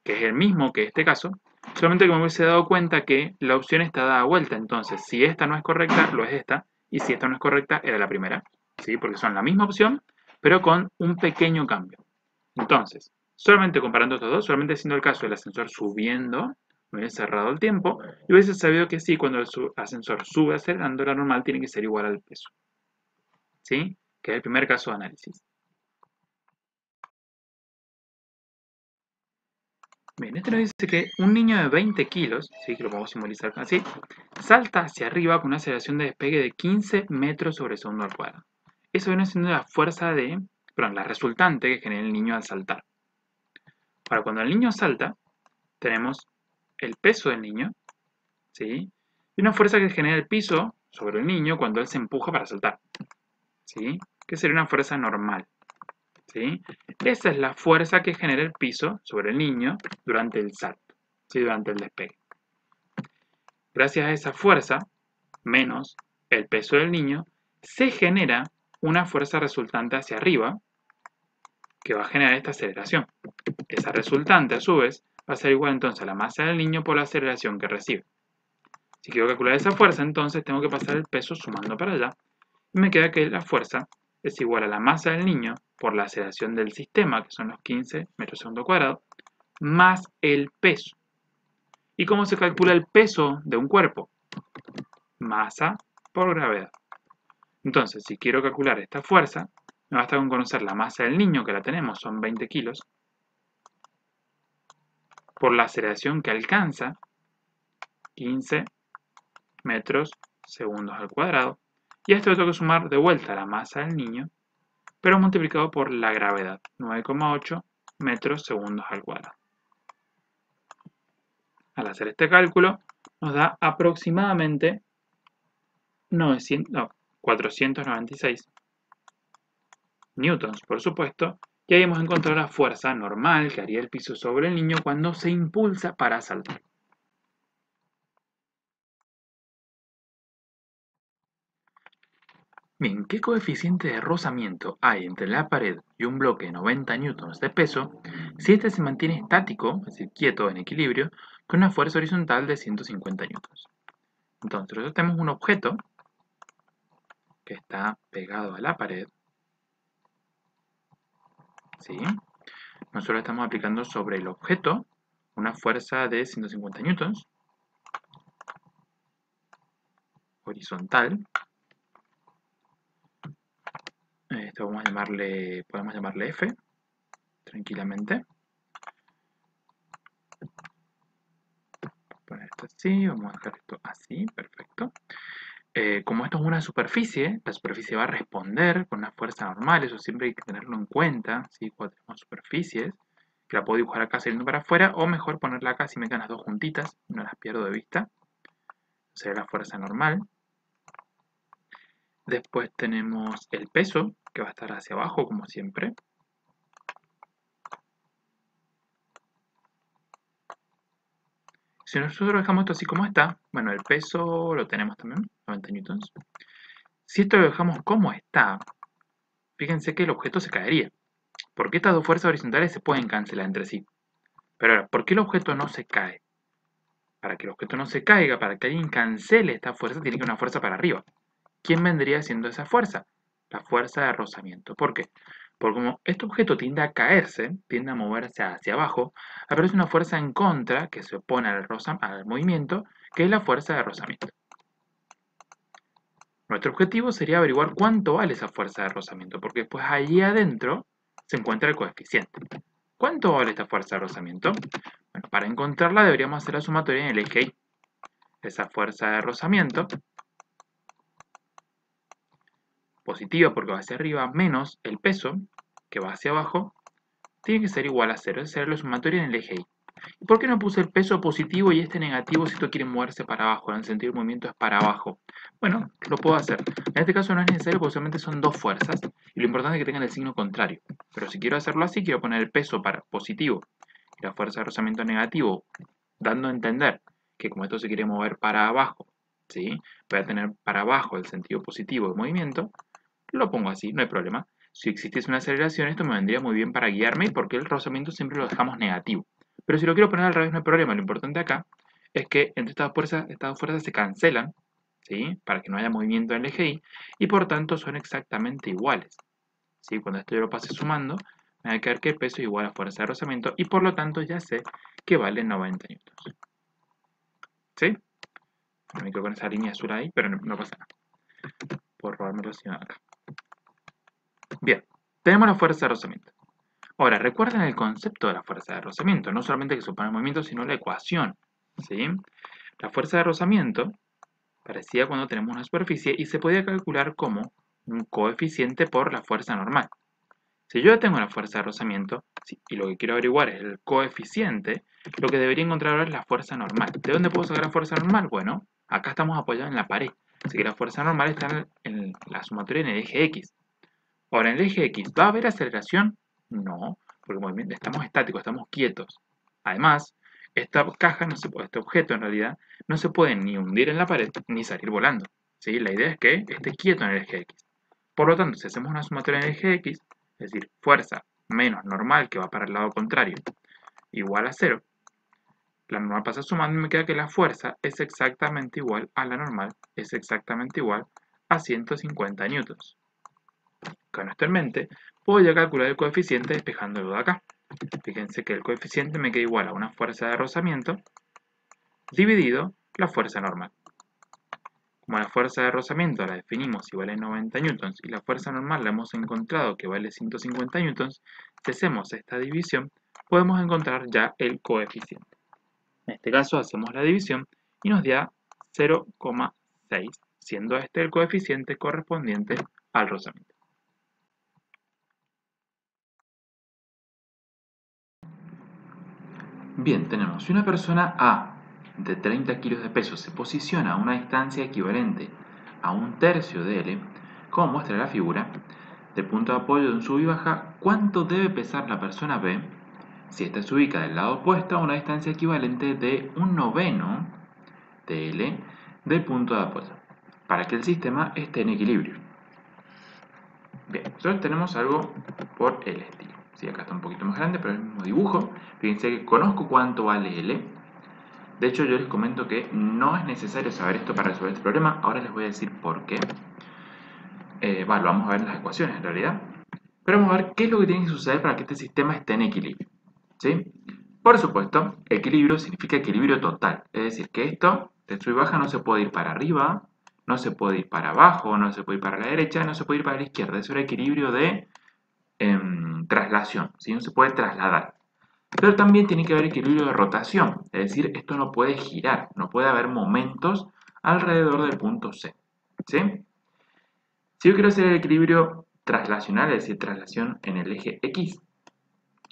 que es el mismo que este caso, solamente que me hubiese dado cuenta que la opción está dada vuelta. Entonces, si esta no es correcta, lo es esta. Y si esta no es correcta, era la primera. ¿Sí? Porque son la misma opción, pero con un pequeño cambio. Entonces, solamente comparando estos dos, solamente haciendo el caso del ascensor subiendo, Me hubiese cerrado el tiempo y hubiese sabido que sí, cuando el ascensor sube acelerando, la normal tiene que ser igual al peso. ¿Sí? Que es el primer caso de análisis. Bien, este nos dice que un niño de 20 kilos, ¿sí? Que lo podemos simbolizar así, salta hacia arriba con una aceleración de despegue de 15 metros sobre segundo al cuadrado. Eso viene siendo la fuerza la resultante que genera el niño al saltar. Ahora, cuando el niño salta, tenemos el peso del niño, ¿sí? Y una fuerza que genera el piso sobre el niño cuando él se empuja para saltar, ¿sí? Que sería una fuerza normal, ¿sí? Esa es la fuerza que genera el piso sobre el niño durante el salto, ¿sí? Durante el despegue. Gracias a esa fuerza, menos el peso del niño, se genera una fuerza resultante hacia arriba que va a generar esta aceleración. Esa resultante, a su vez, va a ser igual entonces a la masa del niño por la aceleración que recibe. Si quiero calcular esa fuerza, entonces tengo que pasar el peso sumando para allá. Y me queda que la fuerza es igual a la masa del niño por la aceleración del sistema, que son los 15 metros segundo cuadrado, más el peso. ¿Y cómo se calcula el peso de un cuerpo? Masa por gravedad. Entonces, si quiero calcular esta fuerza, me basta con conocer la masa del niño, que la tenemos, son 20 kilos, por la aceleración que alcanza, 15 metros segundos al cuadrado, y a esto le tengo que sumar de vuelta la masa del niño, pero multiplicado por la gravedad, 9,8 metros segundos al cuadrado. Al hacer este cálculo, nos da aproximadamente 496 newtons, por supuesto, y ahí hemos encontrado la fuerza normal que haría el piso sobre el niño cuando se impulsa para saltar. Bien, ¿qué coeficiente de rozamiento hay entre la pared y un bloque de 90 newtons de peso si este se mantiene estático, es decir, quieto, en equilibrio, con una fuerza horizontal de 150 newtons? Entonces, nosotros tenemos un objeto que está pegado a la pared, ¿sí? Nosotros estamos aplicando sobre el objeto una fuerza de 150 newtons horizontal. Esto podemos llamarle F, tranquilamente. Poner esto así, vamos a dejar esto así, perfecto. Como esto es una superficie, la superficie va a responder con una fuerza normal, eso siempre hay que tenerlo en cuenta, ¿sí? Cuando tenemos superficies, que la puedo dibujar acá saliendo para afuera, o mejor ponerla acá si me quedan las dos juntitas, no las pierdo de vista. Sería la fuerza normal. Después tenemos el peso, que va a estar hacia abajo, como siempre. Si nosotros dejamos esto así como está, bueno, el peso lo tenemos también, 90 newtons. Si esto lo dejamos como está, fíjense que el objeto se caería, porque estas dos fuerzas horizontales se pueden cancelar entre sí. Pero ahora, ¿por qué el objeto no se cae? Para que el objeto no se caiga, para que alguien cancele esta fuerza, tiene que haber una fuerza para arriba. ¿Quién vendría siendo esa fuerza? La fuerza de rozamiento. ¿Por qué? Porque como este objeto tiende a caerse, tiende a moverse hacia abajo, aparece una fuerza en contra que se opone al movimiento, que es la fuerza de rozamiento. Nuestro objetivo sería averiguar cuánto vale esa fuerza de rozamiento, porque después allí adentro se encuentra el coeficiente. ¿Cuánto vale esta fuerza de rozamiento? Bueno, para encontrarla deberíamos hacer la sumatoria en el eje Y. Esa fuerza de rozamiento, positiva porque va hacia arriba, menos el peso, que va hacia abajo, tiene que ser igual a 0. Es la sumatoria en el eje Y. ¿Y por qué no puse el peso positivo y este negativo si esto quiere moverse para abajo? En el sentido del movimiento es para abajo. Bueno, lo puedo hacer. En este caso no es necesario porque solamente son dos fuerzas y lo importante es que tengan el signo contrario. Pero si quiero hacerlo así, quiero poner el peso para positivo y la fuerza de rozamiento negativo, dando a entender que como esto se quiere mover para abajo, ¿sí? Voy a tener para abajo el sentido positivo de movimiento, lo pongo así, no hay problema. Si existiese una aceleración, esto me vendría muy bien para guiarme porque el rozamiento siempre lo dejamos negativo. Pero si lo quiero poner al revés, no hay problema. Lo importante acá es que entre estas dos fuerzas se cancelan, ¿sí? Para que no haya movimiento en el eje Y, y por tanto son exactamente iguales. ¿Sí? Cuando esto yo lo pase sumando, me va a quedar que el peso es igual a fuerza de rozamiento y por lo tanto ya sé que vale 90 newtons. ¿Sí? Me quedo con esa línea azul ahí, pero no pasa nada. Por robármelo acá. Bien, tenemos la fuerza de rozamiento. Ahora, recuerden el concepto de la fuerza de rozamiento, no solamente que supone el movimiento, sino la ecuación. ¿Sí? La fuerza de rozamiento parecía cuando tenemos una superficie y se podía calcular como un coeficiente por la fuerza normal. Si yo ya tengo la fuerza de rozamiento y lo que quiero averiguar es el coeficiente, lo que debería encontrar ahora es la fuerza normal. ¿De dónde puedo sacar la fuerza normal? Bueno, acá estamos apoyados en la pared, así que la fuerza normal está en la sumatoria en el eje X. Ahora, en el eje X, ¿va a haber aceleración? No, porque estamos estáticos, estamos quietos. Además, esta caja, este objeto en realidad, no se puede ni hundir en la pared ni salir volando. ¿Sí? La idea es que esté quieto en el eje X. Por lo tanto, si hacemos una sumatoria en el eje X, es decir, fuerza menos normal que va para el lado contrario, igual a 0, la normal pasa sumando y me queda que la fuerza es exactamente igual a la normal, es exactamente igual a 150 newtons. Con esto en mente, puedo ya calcular el coeficiente despejándolo de acá. Fíjense que el coeficiente me queda igual a una fuerza de rozamiento dividido la fuerza normal. Como la fuerza de rozamiento la definimos y vale 90 newtons y la fuerza normal la hemos encontrado que vale 150 newtons, si hacemos esta división, podemos encontrar ya el coeficiente. En este caso hacemos la división y nos da 0,6, siendo este el coeficiente correspondiente al rozamiento. Bien, tenemos, si una persona A de 30 kilos de peso se posiciona a una distancia equivalente a un tercio de L, como muestra la figura, del punto de apoyo de un sub y baja, ¿cuánto debe pesar la persona B si ésta se ubica del lado opuesto a una distancia equivalente de un noveno de L del punto de apoyo, para que el sistema esté en equilibrio? Bien, nosotros tenemos algo por el estilo. Sí, acá está un poquito más grande, pero es el mismo dibujo. Fíjense que conozco cuánto vale L. De hecho, yo les comento que no es necesario saber esto para resolver este problema. Ahora les voy a decir por qué. Lo vamos a ver en las ecuaciones en realidad. Pero vamos a ver qué es lo que tiene que suceder para que este sistema esté en equilibrio. ¿Sí? Por supuesto, equilibrio significa equilibrio total. Es decir, que esto de sub y baja no se puede ir para arriba, no se puede ir para abajo, no se puede ir para la derecha, no se puede ir para la izquierda. Eso era equilibrio de traslación, ¿sí? No se puede trasladar. Pero también tiene que haber equilibrio de rotación, es decir, esto no puede girar, no puede haber momentos alrededor del punto C. ¿Sí? Si yo quiero hacer el equilibrio traslacional, es decir, traslación en el eje X,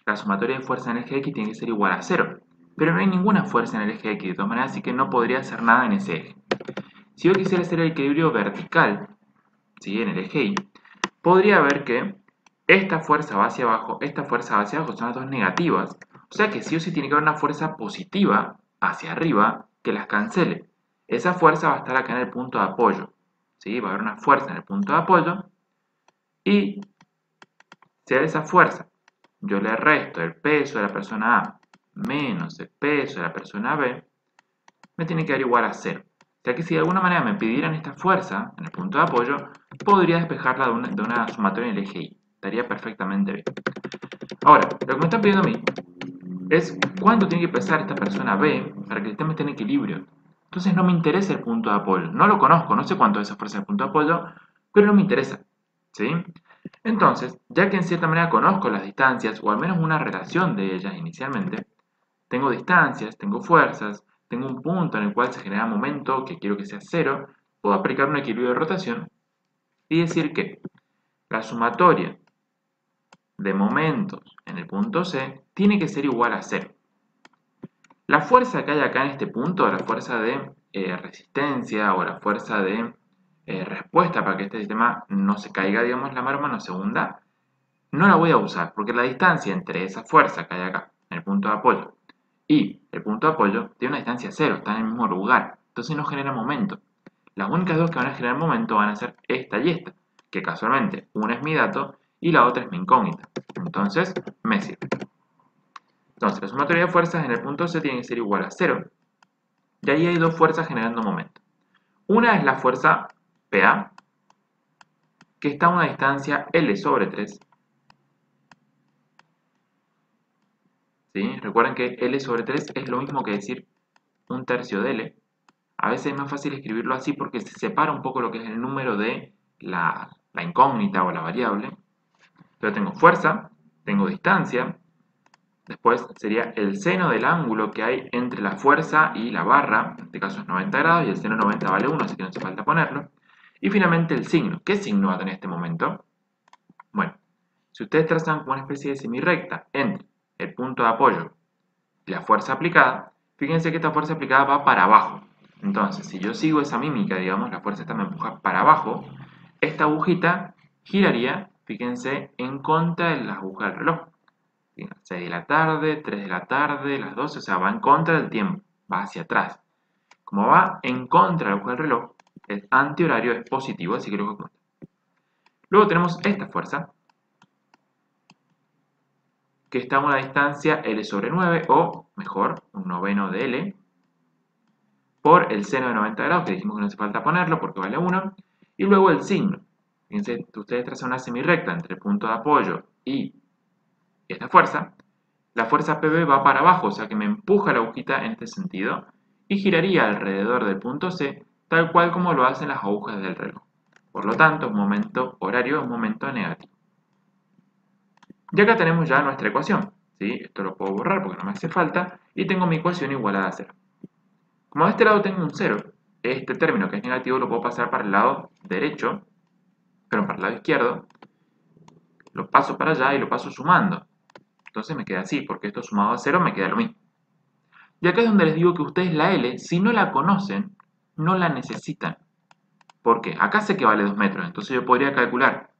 la sumatoria de fuerza en el eje X tiene que ser igual a 0. Pero no hay ninguna fuerza en el eje X de todas maneras, así que no podría hacer nada en ese eje. Si yo quisiera hacer el equilibrio vertical, ¿sí? En el eje Y, podría ver que esta fuerza va hacia abajo, esta fuerza va hacia abajo, son las dos negativas. O sea que sí o sí tiene que haber una fuerza positiva hacia arriba que las cancele. Esa fuerza va a estar acá en el punto de apoyo. ¿Sí? Va a haber una fuerza en el punto de apoyo. Y si a esa fuerza yo le resto el peso de la persona A menos el peso de la persona B, me tiene que dar igual a 0. O sea que si de alguna manera me pidieran esta fuerza en el punto de apoyo, podría despejarla de una sumatoria en el eje Y. Estaría perfectamente bien. Ahora, lo que me están pidiendo a mí es cuánto tiene que pesar esta persona B para que el sistema esté en equilibrio. Entonces no me interesa el punto de apoyo. No lo conozco, no sé cuánto es esa fuerza del punto de apoyo, pero no me interesa. ¿Sí? Entonces, ya que en cierta manera conozco las distancias, o al menos una relación de ellas inicialmente, tengo distancias, tengo fuerzas, tengo un punto en el cual se genera momento que quiero que sea 0, puedo aplicar un equilibrio de rotación y decir que la sumatoria de momentos en el punto C tiene que ser igual a 0. La fuerza que hay acá en este punto, la fuerza de resistencia o la fuerza de respuesta para que este sistema no se caiga, digamos, la merma no se hunda, no la voy a usar porque la distancia entre esa fuerza que hay acá en el punto de apoyo y el punto de apoyo tiene una distancia 0, está en el mismo lugar, entonces no genera momento. Las únicas dos que van a generar momento van a ser esta y esta, que casualmente una es mi dato y la otra es mi incógnita. Entonces, me sirve. Entonces, la sumatoria de fuerzas en el punto C tiene que ser igual a 0. Y ahí hay dos fuerzas generando momento. Una es la fuerza PA, que está a una distancia L sobre 3. ¿Sí? Recuerden que L sobre 3 es lo mismo que decir un tercio de L. A veces es más fácil escribirlo así porque se separa un poco lo que es el número de la incógnita o la variable. Entonces tengo fuerza, tengo distancia, después sería el seno del ángulo que hay entre la fuerza y la barra, en este caso es 90 grados y el seno 90 vale 1, así que no hace falta ponerlo. Y finalmente el signo. ¿Qué signo va a tener este momento? Bueno, si ustedes trazan una especie de semirrecta entre el punto de apoyo y la fuerza aplicada, fíjense que esta fuerza aplicada va para abajo. Entonces, si yo sigo esa mímica, digamos, la fuerza esta me empuja para abajo, esta agujita giraría, fíjense, en contra de la aguja del reloj. 6 de la tarde, 3 de la tarde, las 12, o sea, va en contra del tiempo, va hacia atrás. Como va en contra de la aguja del reloj, es antihorario, es positivo, así que lo que cuenta. Luego tenemos esta fuerza, que está a una distancia L sobre 9, o mejor, un noveno de L, por el seno de 90 grados, que dijimos que no hace falta ponerlo porque vale 1, y luego el signo. Fíjense, ustedes trazan una semirrecta entre el punto de apoyo y esta fuerza. La fuerza PB va para abajo, o sea que me empuja la agujita en este sentido, y giraría alrededor del punto C, tal cual como lo hacen las agujas del reloj. Por lo tanto, un momento horario es un momento negativo. Y acá tenemos ya nuestra ecuación. ¿Sí? Esto lo puedo borrar porque no me hace falta, y tengo mi ecuación igualada a 0. Como de este lado tengo un 0, este término que es negativo lo puedo pasar para el lado derecho, pero para el lado izquierdo, lo paso para allá y lo paso sumando. Entonces me queda así, porque esto sumado a 0 me queda lo mismo. Y acá es donde les digo que ustedes la L, si no la conocen, no la necesitan. ¿Por qué? Acá sé que vale 2 metros, entonces yo podría calcular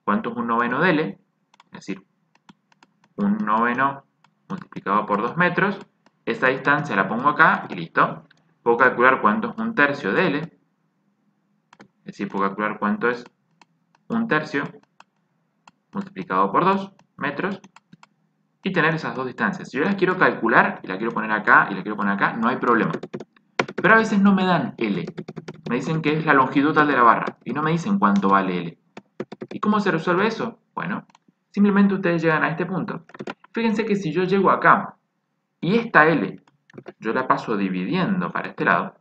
cuánto es un noveno de L, es decir, un noveno multiplicado por 2 metros, esa distancia la pongo acá y listo. Puedo calcular cuánto es un tercio de L, es decir, puedo calcular cuánto es un tercio multiplicado por 2 metros y tener esas dos distancias. Si yo las quiero calcular y la quiero poner acá y la quiero poner acá, no hay problema. Pero a veces no me dan L. Me dicen que es la longitud total de la barra y no me dicen cuánto vale L. ¿Y cómo se resuelve eso? Bueno, simplemente ustedes llegan a este punto. Fíjense que si yo llego acá y esta L yo la paso dividiendo para este lado,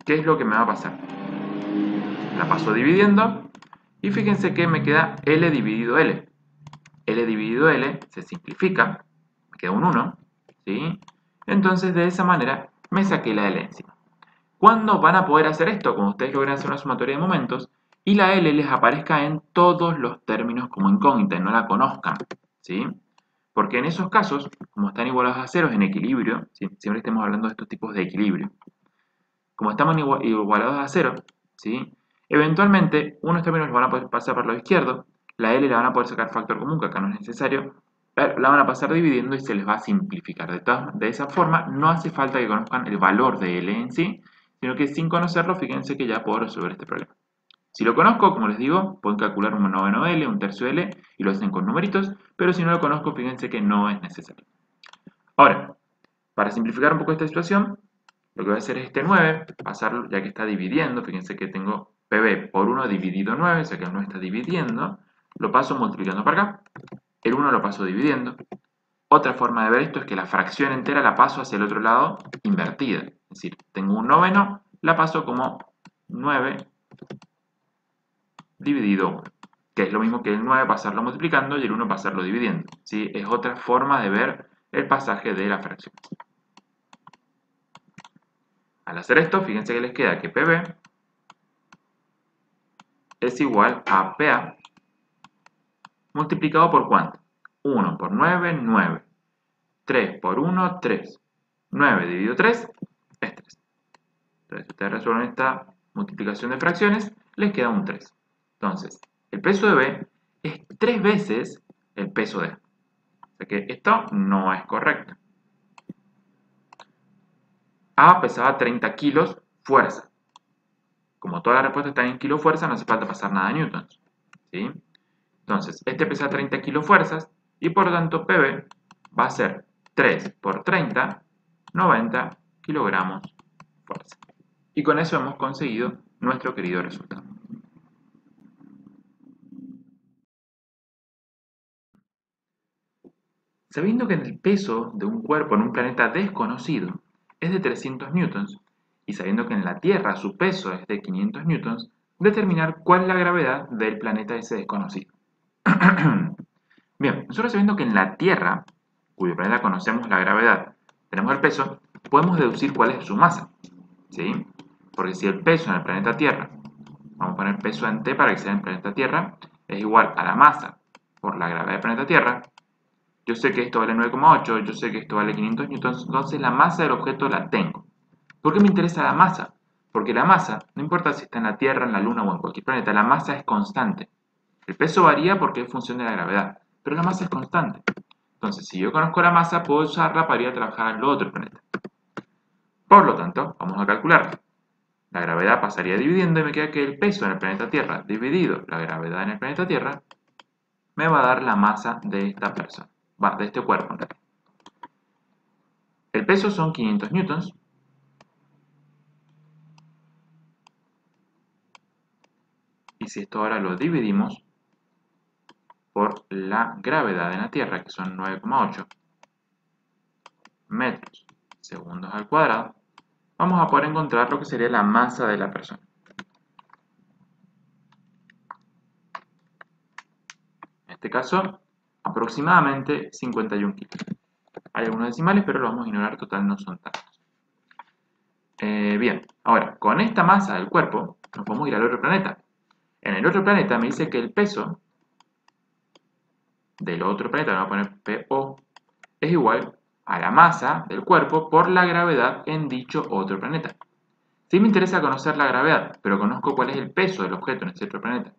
¿qué es lo que me va a pasar? La paso dividiendo y fíjense que me queda L dividido L. L dividido L se simplifica, me queda un 1, ¿sí? Entonces de esa manera me saqué la L encima. ¿Cuándo van a poder hacer esto? Cuando ustedes logren hacer una sumatoria de momentos y la L les aparezca en todos los términos como incógnita y no la conozcan, ¿sí? Porque en esos casos, como están igualados a ceros en equilibrio, ¿sí? Siempre estamos hablando de estos tipos de equilibrio, como estamos igualados a cero, ¿sí? Eventualmente unos términos los van a poder pasar por el lado izquierdo, la L la van a poder sacar factor común, que acá no es necesario, pero la van a pasar dividiendo y se les va a simplificar. De esa forma no hace falta que conozcan el valor de L en sí, sino que sin conocerlo, fíjense que ya puedo resolver este problema. Si lo conozco, como les digo, pueden calcular un noveno de L, un tercio de L, y lo hacen con numeritos, pero si no lo conozco, fíjense que no es necesario. Ahora, para simplificar un poco esta situación, lo que voy a hacer es este 9, pasarlo, ya que está dividiendo, fíjense que tengo PB por 1 dividido 9, o sea que el 9 está dividiendo, lo paso multiplicando para acá, el 1 lo paso dividiendo. Otra forma de ver esto es que la fracción entera la paso hacia el otro lado invertida, es decir, tengo un noveno, la paso como 9 dividido 1, que es lo mismo que el 9 pasarlo multiplicando y el 1 pasarlo dividiendo, ¿sí? Es otra forma de ver el pasaje de la fracción. Al hacer esto, fíjense que les queda que PB es igual a PA multiplicado por ¿cuánto? 1 por 9, 9. 3 por 1, 3. 9 dividido 3 es 3. Entonces, si ustedes resuelven esta multiplicación de fracciones, les queda un 3. Entonces, el peso de B es 3 veces el peso de A. O sea que esto no es correcto. A pesaba 30 kilos fuerza. Como toda la respuesta está en kilo fuerza, no hace falta pasar nada a newtons, ¿sí? Entonces, este pesa 30 kilofuerzas y por lo tanto PB va a ser 3 por 30, 90 kilogramos fuerza. Y con eso hemos conseguido nuestro querido resultado. Sabiendo que el peso de un cuerpo en un planeta desconocido es de 300 newtons, y sabiendo que en la Tierra su peso es de 500 newtons, determinar cuál es la gravedad del planeta ese desconocido. Bien, nosotros sabiendo que en la Tierra, cuyo planeta conocemos la gravedad, tenemos el peso, podemos deducir cuál es su masa, ¿sí? Porque si el peso en el planeta Tierra, vamos a poner peso en T para que sea en el planeta Tierra, es igual a la masa por la gravedad del planeta Tierra, yo sé que esto vale 9,8, yo sé que esto vale 500 newtons, entonces la masa del objeto la tengo. ¿Por qué me interesa la masa? Porque la masa, no importa si está en la Tierra, en la Luna o en cualquier planeta, la masa es constante. El peso varía porque es función de la gravedad, pero la masa es constante. Entonces, si yo conozco la masa, puedo usarla para ir a trabajar en el otro planeta. Por lo tanto, vamos a calcularla. La gravedad pasaría dividiendo y me queda que el peso en el planeta Tierra dividido la gravedad en el planeta Tierra me va a dar la masa de esta persona, de este cuerpo en realidad. El peso son 500 newtons. Y si esto ahora lo dividimos por la gravedad en la Tierra, que son 9,8 metros segundos al cuadrado, vamos a poder encontrar lo que sería la masa de la persona. En este caso, aproximadamente 51 kilos. Hay algunos decimales, pero los vamos a ignorar, total no son tantos. Bien, ahora, con esta masa del cuerpo, nos podemos ir al otro planeta. En el otro planeta me dice que el peso del otro planeta, le voy a poner PO, es igual a la masa del cuerpo por la gravedad en dicho otro planeta. Si me interesa conocer la gravedad, pero conozco cuál es el peso del objeto en ese otro planeta,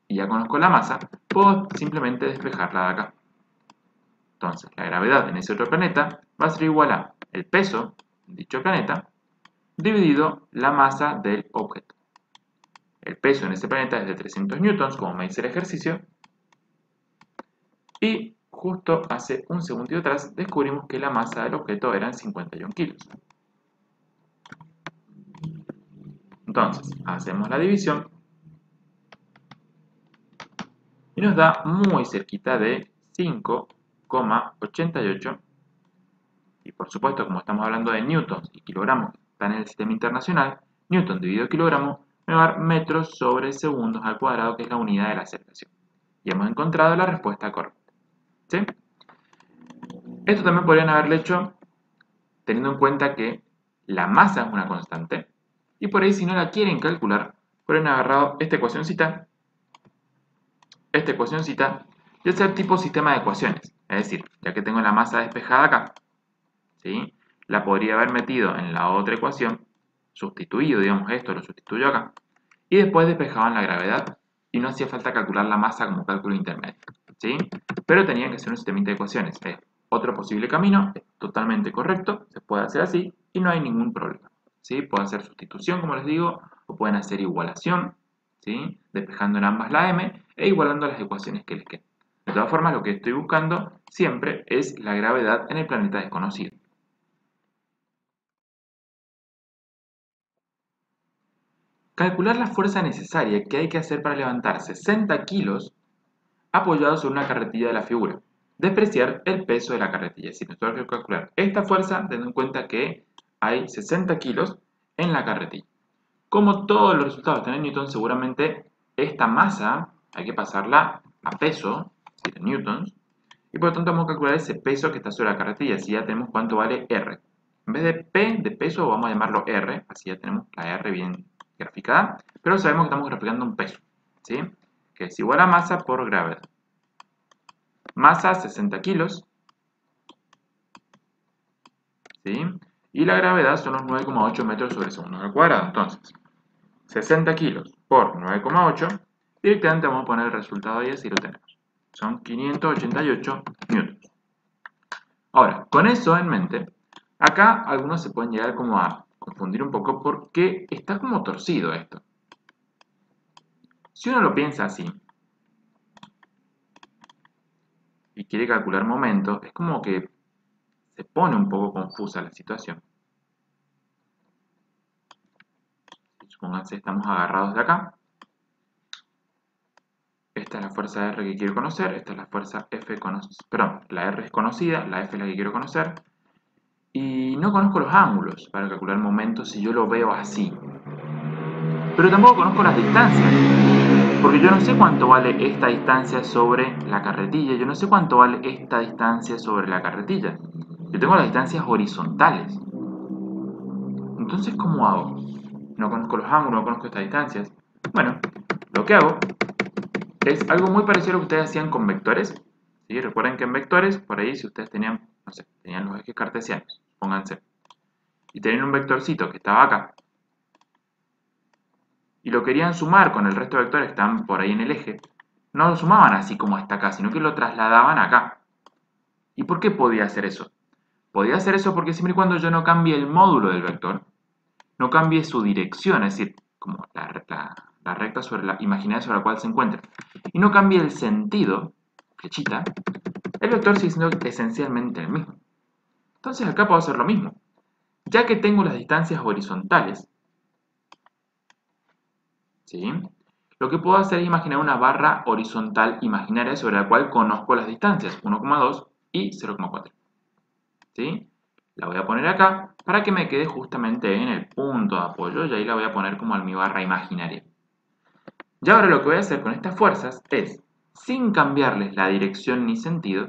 y ya conozco la masa, puedo simplemente despejarla de acá. Entonces, la gravedad en ese otro planeta va a ser igual a el peso en dicho planeta dividido la masa del objeto. El peso en ese planeta es de 300 newtons, como me dice el ejercicio, y justo hace un segundito atrás descubrimos que la masa del objeto eran 51 kilos. Entonces, hacemos la división y nos da muy cerquita de 5,88. Y por supuesto, como estamos hablando de newtons y kilogramos que están en el sistema internacional, newton dividido kilogramo me va a dar metros sobre segundos al cuadrado, que es la unidad de la aceleración. Y hemos encontrado la respuesta correcta. ¿Sí? Esto también podrían haberlo hecho teniendo en cuenta que la masa es una constante. Y por ahí, si no la quieren calcular, podrían haber agarrado esta ecuacióncita, y hacer tipo sistema de ecuaciones. Es decir, ya que tengo la masa despejada acá, ¿sí? La podría haber metido en la otra ecuación, sustituido, digamos, esto lo sustituyo acá, y después despejaban la gravedad, y no hacía falta calcular la masa como cálculo intermedio, ¿sí? Pero tenían que hacer un sistema de ecuaciones. Es otro posible camino, es totalmente correcto, se puede hacer así, y no hay ningún problema, ¿sí? Pueden hacer sustitución, como les digo, o pueden hacer igualación, ¿sí? Despejando en ambas la m, e igualando las ecuaciones que les queden. De todas formas, lo que estoy buscando siempre es la gravedad en el planeta desconocido. Calcular la fuerza necesaria que hay que hacer para levantar 60 kilos apoyados sobre una carretilla de la figura. Despreciar el peso de la carretilla. Es decir, nosotros tenemos que calcular esta fuerza teniendo en cuenta que hay 60 kilos en la carretilla. Como todos los resultados están en newtons, seguramente esta masa hay que pasarla a peso, es decir, en newtons, y por lo tanto vamos a calcular ese peso que está sobre la carretilla, así ya tenemos cuánto vale R. En vez de P de peso vamos a llamarlo R, así ya tenemos la R bien graficada, pero sabemos que estamos graficando un peso, ¿sí? Que es igual a masa por gravedad. Masa 60 kilos, ¿sí? Y la gravedad son los 9,8 metros sobre segundo al cuadrado. Entonces, 60 kilos por 9,8, directamente vamos a poner el resultado ahí, así lo tenemos. Son 588 newtons. Ahora, con eso en mente, acá algunos se pueden llegar como a confundir un poco porque está como torcido esto. Si uno lo piensa así y quiere calcular momentos, es como que se pone un poco confusa la situación. Supónganse, estamos agarrados de acá. Esta es la fuerza R que quiero conocer, esta es la fuerza F perdón, la R es conocida, la F es la que quiero conocer. Y no conozco los ángulos para calcular momentos si yo lo veo así. Pero tampoco conozco las distancias, porque yo no sé cuánto vale esta distancia sobre la carretilla, yo no sé cuánto vale esta distancia sobre la carretilla. Yo tengo las distancias horizontales. Entonces, ¿cómo hago? No conozco los ángulos, no conozco estas distancias. Bueno, lo que hago es algo muy parecido a lo que ustedes hacían con vectores. ¿Sí? Recuerden que en vectores, por ahí, si ustedes tenían, no sé, tenían los ejes cartesianos, pónganse, y tenían un vectorcito que estaba acá, y lo querían sumar con el resto de vectores que están por ahí en el eje, no lo sumaban así como hasta acá, sino que lo trasladaban acá. ¿Y por qué podía hacer eso? Podía hacer eso porque siempre y cuando yo no cambie el módulo del vector, no cambie su dirección, es decir, como la recta sobre la imaginaria sobre la cual se encuentra, y no cambie el sentido, flechita, el vector sigue siendo esencialmente el mismo. Entonces acá puedo hacer lo mismo. Ya que tengo las distancias horizontales, ¿sí? Lo que puedo hacer es imaginar una barra horizontal imaginaria sobre la cual conozco las distancias, 1,2 y 0,4. ¿Sí? La voy a poner acá para que me quede justamente en el punto de apoyo y ahí la voy a poner como en mi barra imaginaria. Y ahora lo que voy a hacer con estas fuerzas es, sin cambiarles la dirección ni sentido,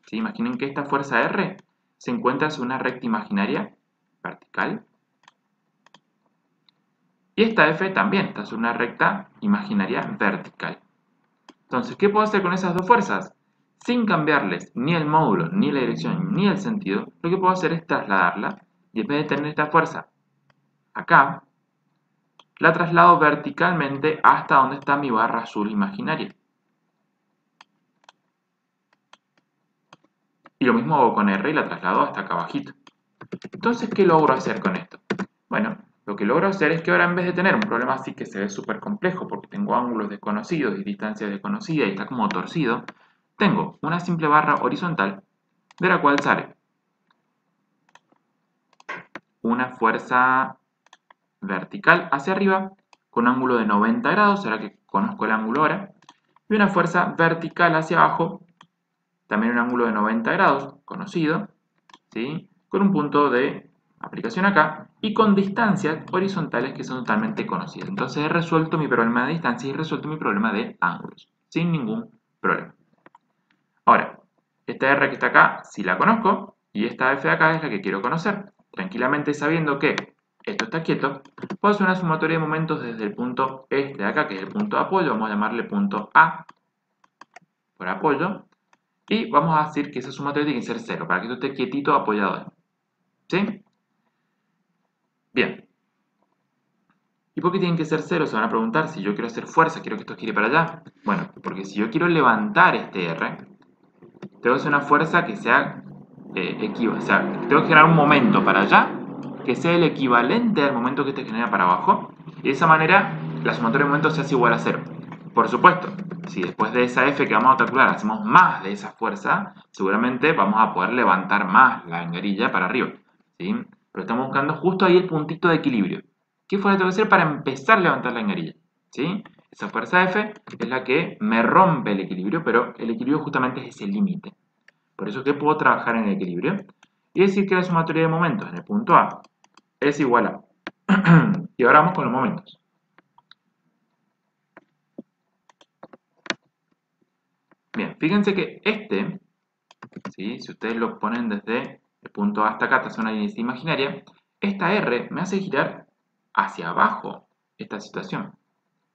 ¿sí? Imaginen que esta fuerza R se encuentra sobre una recta imaginaria vertical. Y esta F también está sobre una recta imaginaria vertical. Entonces, ¿qué puedo hacer con esas dos fuerzas? Sin cambiarles ni el módulo, ni la dirección, ni el sentido, lo que puedo hacer es trasladarla. Y en vez de tener esta fuerza acá, la traslado verticalmente hasta donde está mi barra azul imaginaria. Y lo mismo hago con R y la traslado hasta acá abajito. Entonces, ¿qué logro hacer con esto? Bueno, lo que logro hacer es que ahora en vez de tener un problema así que se ve súper complejo porque tengo ángulos desconocidos y distancias desconocidas y está como torcido, tengo una simple barra horizontal de la cual sale una fuerza vertical hacia arriba con un ángulo de 90 grados, ahora que conozco el ángulo ahora, y una fuerza vertical hacia abajo, también un ángulo de 90 grados, conocido, ¿sí? Con un punto de aplicación acá y con distancias horizontales que son totalmente conocidas. Entonces he resuelto mi problema de distancia y he resuelto mi problema de ángulos, sin ningún problema. Ahora, esta R que está acá, sí la conozco, y esta F de acá es la que quiero conocer. Tranquilamente sabiendo que esto está quieto, puedo hacer una sumatoria de momentos desde el punto este de acá, que es el punto de apoyo, vamos a llamarle punto A por apoyo, y vamos a decir que esa sumatoria tiene que ser 0, para que esto esté quietito apoyado ahí. ¿Sí? Bien. ¿Y por qué tienen que ser 0? Se van a preguntar, si yo quiero hacer fuerza, quiero que esto gire para allá. Bueno, porque si yo quiero levantar este R, tengo que hacer una fuerza que sea o sea, tengo que generar un momento para allá que sea el equivalente al momento que este genera para abajo. Y de esa manera, la sumatoria de momentos se hace igual a 0. Por supuesto, si después de esa F que vamos a calcular hacemos más de esa fuerza, seguramente vamos a poder levantar más la angarilla para arriba. ¿Sí? Pero estamos buscando justo ahí el puntito de equilibrio. ¿Qué fuerza tengo que hacer para empezar a levantar la angarilla? ¿Sí? Esa fuerza F es la que me rompe el equilibrio, pero el equilibrio justamente es ese límite. Por eso que puedo trabajar en el equilibrio y decir que la sumatoria de momentos en el punto A es igual a... y ahora vamos con los momentos. Bien, fíjense que este, ¿sí? Si ustedes lo ponen desde el punto A hasta acá, esta zona de imaginaria, esta R me hace girar hacia abajo esta situación.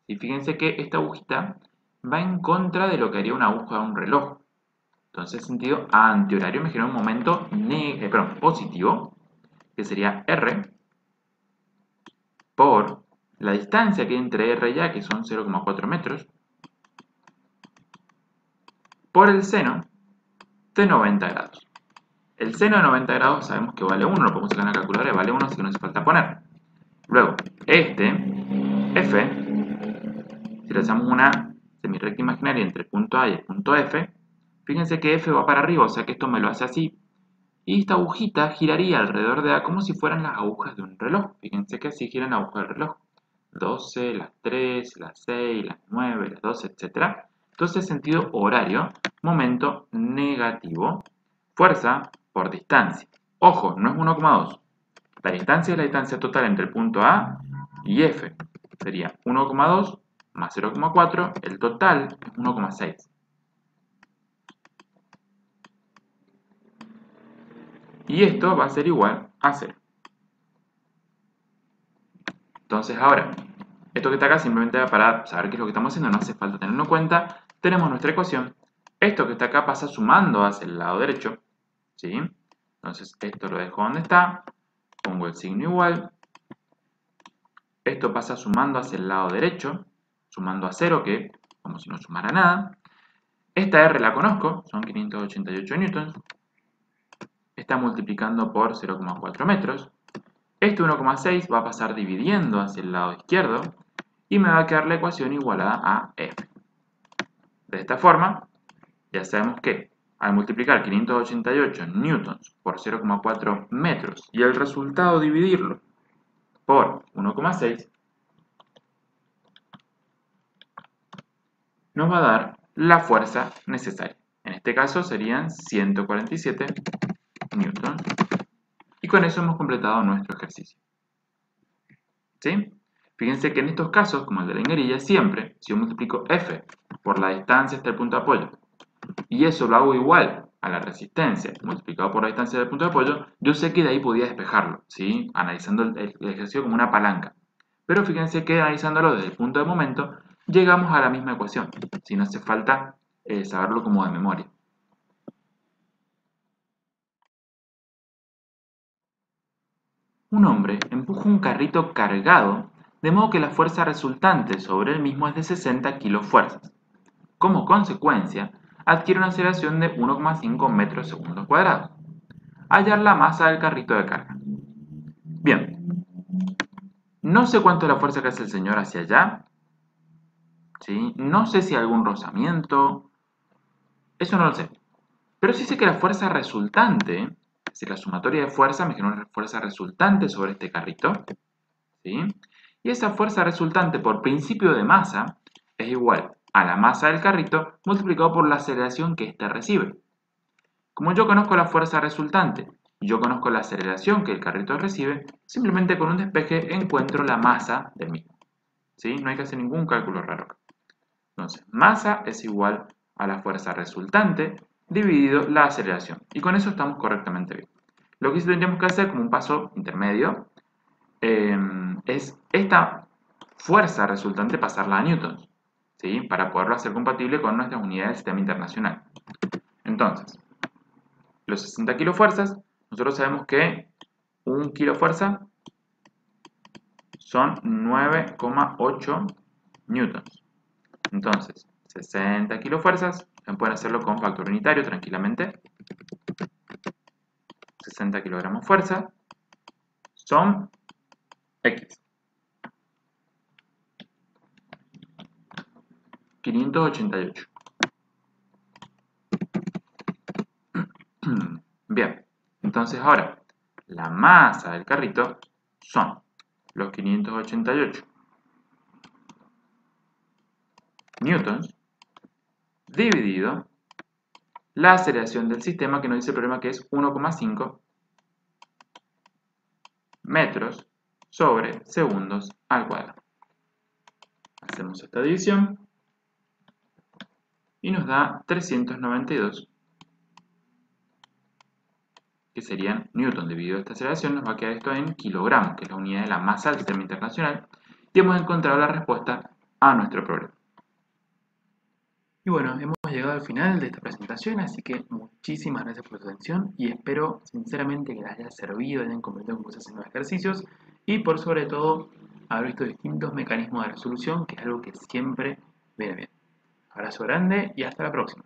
Y fíjense que esta agujita va en contra de lo que haría una aguja de un reloj. Entonces, en sentido antihorario me genera un momento positivo, que sería R por la distancia que hay entre R y A, que son 0,4 metros, por el seno de 90 grados. El seno de 90 grados sabemos que vale 1, lo podemos sacar en la calculadora, vale 1, así que no hace falta poner. Luego, este, F, si le hacemos una semirrecta imaginaria entre el punto A y el punto F, fíjense que F va para arriba, o sea que esto me lo hace así, y esta agujita giraría alrededor de A como si fueran las agujas de un reloj. Fíjense que así giran las agujas del reloj. 12, las 3, las 6, las 9, las 12, etc. Entonces, sentido horario, momento negativo, fuerza por distancia. Ojo, no es 1,2. La distancia es la distancia total entre el punto A y F. Sería 1,2 más 0,4, el total es 1,6. Y esto va a ser igual a 0. Entonces ahora, esto que está acá simplemente para saber qué es lo que estamos haciendo, no hace falta tenerlo en cuenta. Tenemos nuestra ecuación. Esto que está acá pasa sumando hacia el lado derecho, ¿sí? Entonces esto lo dejo donde está, pongo el signo igual. Esto pasa sumando hacia el lado derecho, sumando a 0, que como si no sumara nada. Esta R la conozco, son 588 newtons. Está multiplicando por 0,4 metros. Este 1,6 va a pasar dividiendo hacia el lado izquierdo y me va a quedar la ecuación igualada a F. De esta forma, ya sabemos que al multiplicar 588 newtons por 0,4 metros y el resultado dividirlo por 1,6, nos va a dar la fuerza necesaria. En este caso serían 147 newtons. Y con eso hemos completado nuestro ejercicio. ¿Sí? Fíjense que en estos casos, como el de la ingerilla, siempre, si yo multiplico F por la distancia hasta el punto de apoyo, y eso lo hago igual a la resistencia multiplicado por la distancia del punto de apoyo, yo sé que de ahí podía despejarlo, ¿sí? Analizando el ejercicio como una palanca. Pero fíjense que analizándolo desde el punto de momento, llegamos a la misma ecuación, si no hace falta saberlo como de memoria. Un hombre empuja un carrito cargado, de modo que la fuerza resultante sobre él mismo es de 60 kilofuerzas. Como consecuencia, adquiere una aceleración de 1,5 metros segundo cuadrado. Hallar la masa del carrito de carga. Bien, no sé cuánto es la fuerza que hace el señor hacia allá, ¿sí? No sé si hay algún rozamiento, eso no lo sé. Pero sí sé que la fuerza resultante, es decir, la sumatoria de fuerza me genera una fuerza resultante sobre este carrito, ¿sí? Y esa fuerza resultante por principio de masa es igual a la masa del carrito multiplicado por la aceleración que éste recibe. Como yo conozco la fuerza resultante y yo conozco la aceleración que el carrito recibe, simplemente con un despeje encuentro la masa del mismo. ¿Sí? No hay que hacer ningún cálculo raro. Entonces, masa es igual a la fuerza resultante dividido la aceleración. Y con eso estamos correctamente bien. Lo que sí tendríamos que hacer como un paso intermedio es esta fuerza resultante pasarla a newtons, ¿sí? Para poderlo hacer compatible con nuestras unidades del sistema internacional. Entonces, los 60 kilofuerzas, nosotros sabemos que 1 kilofuerza son 9,8 newtons. Entonces, 60 kilofuerzas, pueden hacerlo con factor unitario tranquilamente. 60 kilogramos fuerza son X. 588. Bien, entonces ahora, la masa del carrito son los 588 newtons dividido la aceleración del sistema, que nos dice el problema que es 1,5 metros sobre segundos al cuadrado. Hacemos esta división y nos da 392, que serían newton dividido esta aceleración. Nos va a quedar esto en kilogramos, que es la unidad de la masa del sistema internacional, y hemos encontrado la respuesta a nuestro problema. Y bueno, hemos llegado al final de esta presentación, así que muchísimas gracias por su atención y espero sinceramente que les haya servido, hayan comprendido cómo se hacen los ejercicios y por sobre todo haber visto distintos mecanismos de resolución, que es algo que siempre viene bien. Abrazo grande y hasta la próxima.